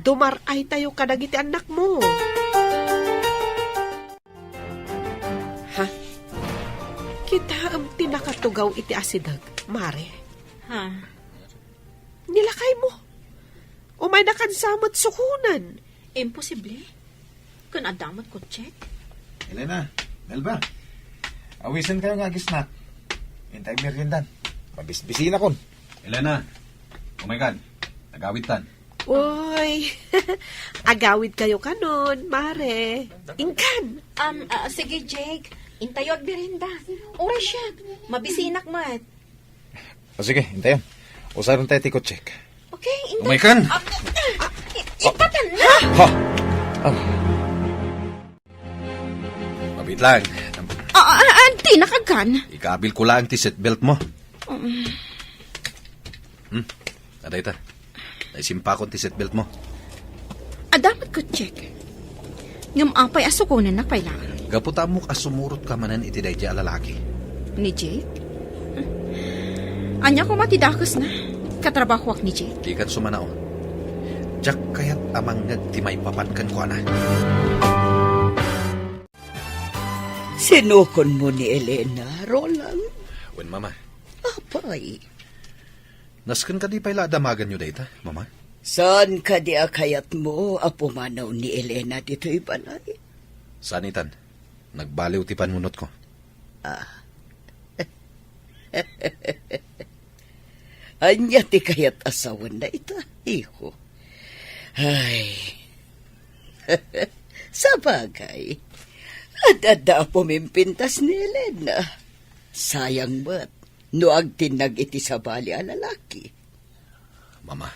Dumaray tayo kadagiti anak mo. Ha? Kita am tinakatugaw iti asidag, Mare. ha? Nilakay mo. Umay nakansamot sukunan. Imposible. Kung adamot ko check. Elena, Melba, awisan kayo nga gisnak. Hintay meriendan. Mabisbisina kon. Elena, oh my God, nagawitan. Uy, agawid kayo kanon, Mare. Ingkan. Sige, Jake. Intayo agbirinda. Oras siya. Mabisinak mat. O sige, hintayon. Usaron tayo tikot check. Okay, Oh my God! Ipatan na! Ha! Mabit lang. Di nakagan. Ikabil ko lang ti seatbelt mo. Aday ta. Naisimpa ko ti seatbelt mo. Dapat ko check. Ngam apay asukunan na kailangan. Gaputa mo kasumurot ka manan iti daydi a lalaki. Ni Jake? Anya ko matidakas na. Katrabaho ak ni Jake. Di kan sumanao. Jak kayat amang ti may papankan ko ana. Sinukon mo ni Elena, Roland. Wen mama, Apay. nasken ka di pala damagan nyo dayta, mama? Saan ka di akayat mo apumanaw ni Elena dito'y balay? Sanitan, nagbaliw ti panunot ko. Anya ti kayat asawan na ita, iho. Ay. Sa bagay, adada pumimpintas ni Elena. Sayang ba't, no agtinag iti sa bali a lalaki. Mama,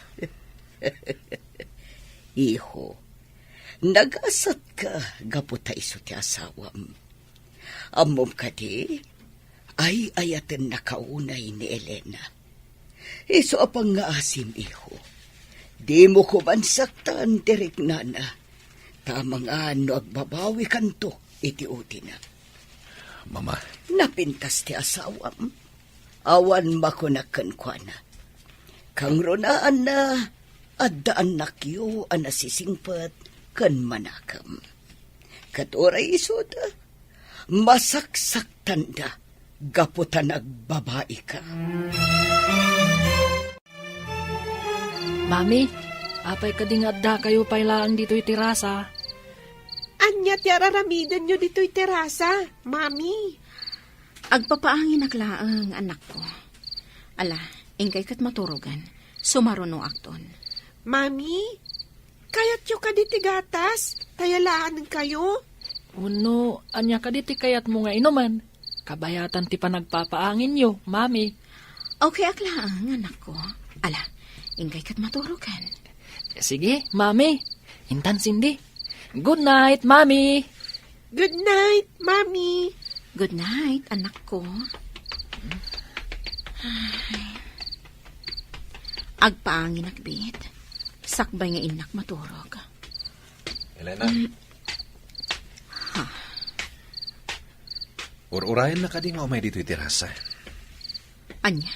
Iho, nagasat ka, gaputa iso ti asawam. Amom ka di, ay ayaten nakaunay ni Elena. Iso apang nga asim, iho. Di mo ko man saktan, tirik nana. Tamang ano agbabawi kanto, iti uti na. mama, Napintas ti asawam. Awan makunakan kwa na. Kang ronaan na, addaan nakyo ang nasisingpat kan manakam. Katuray isoda, masaksak tanda, gaputan agbabae ka. Mami, apay kadingadda kayo pailaan dito'y tirasa. Anya ti araramidan nyo dito'y terasa, Mami. Agpapaangin naklaang anak ko. Ala, ingkay kat maturugan. Sumaruno akton. Mami, kayat yo ka diti gatas? Tayalaan kayo? Uno, anya kaditi kayat mo nga inuman. Kabayatan ti panagpapaangin yo, mami. Okay, aklaang anak ko. Ala, ingkay kat maturugan. Sige, mami. Intan Cindy. Good night, mami. Good night, Mami. Good night, anak ko. Ay. Agpaangin akbit. Sakbay nga inak maturog. Elena, Ur-urayan na kadi nga umay dito itirasa. Anya,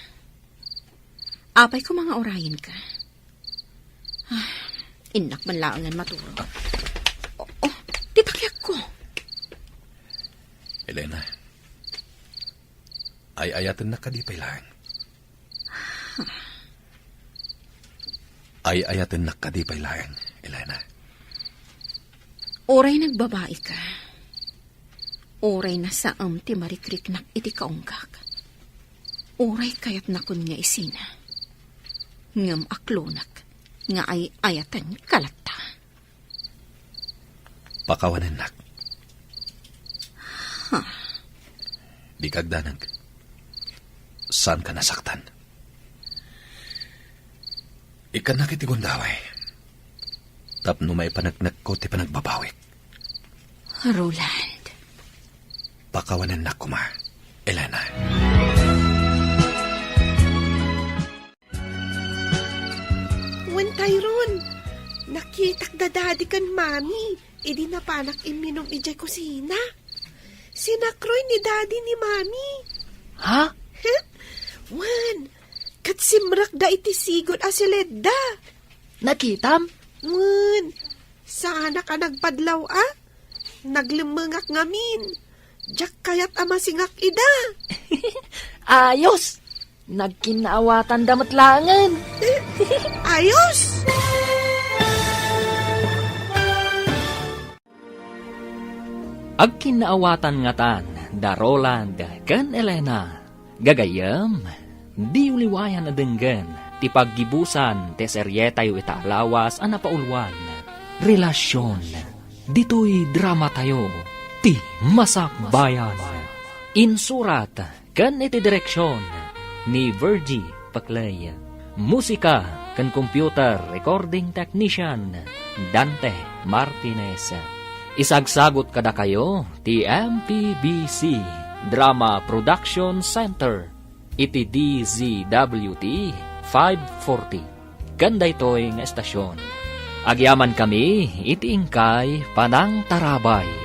apay ko mga orayin ka. Inak man laangan maturo. Titakyak ko. Elena, ay ayatan na kadi pailang. Ay ayatan na kadi pailang, Elena. Oray nagbabae ka. Oray na saam ti marikrik nak iti kaunggak. Oray kayat nakon nga isina. Ngam aklonak nga ay ayatan kalata. Pakawanan nak. Di kagdanag. Saan ka nasaktan? Ikan nakitigundaway. Tapno may panagnak ko ti panagbabawik. Roland. Pakawanan na kuma, Elena. Wen Tyrone, nakitak da daddy kan mami. Idi na panak iminom ijay kusina. Sinakroy ni daddy ni mami. Ha? Wan, kat simrak da iti sigod asileda. Nakitam? Wan, sana ka nagpadlaw Naglimengak ngamin. Jak kayat ama singak ida. Ayos! Nagkinaawatan damatlangan. Ayos! Agkinaawatan nga tan, da Roland, kan Elena. Gagayam, di uliwayan na denggan, ti paggibusan, te seryetayo itaalawas, anapaulwan. Relasyon, dito'y drama tayo, ti masakbayan. Insurat, kan iti direksyon, ni Virgie Paclay. Musika, kan computer recording technician, Dante Martinez. Isagsagot kada kayo, ti MPBC Drama Production Center, iti DZWT 540. Ganda ito'y nga estasyon. Agyaman kami, iti ingkay Panang Tarabay.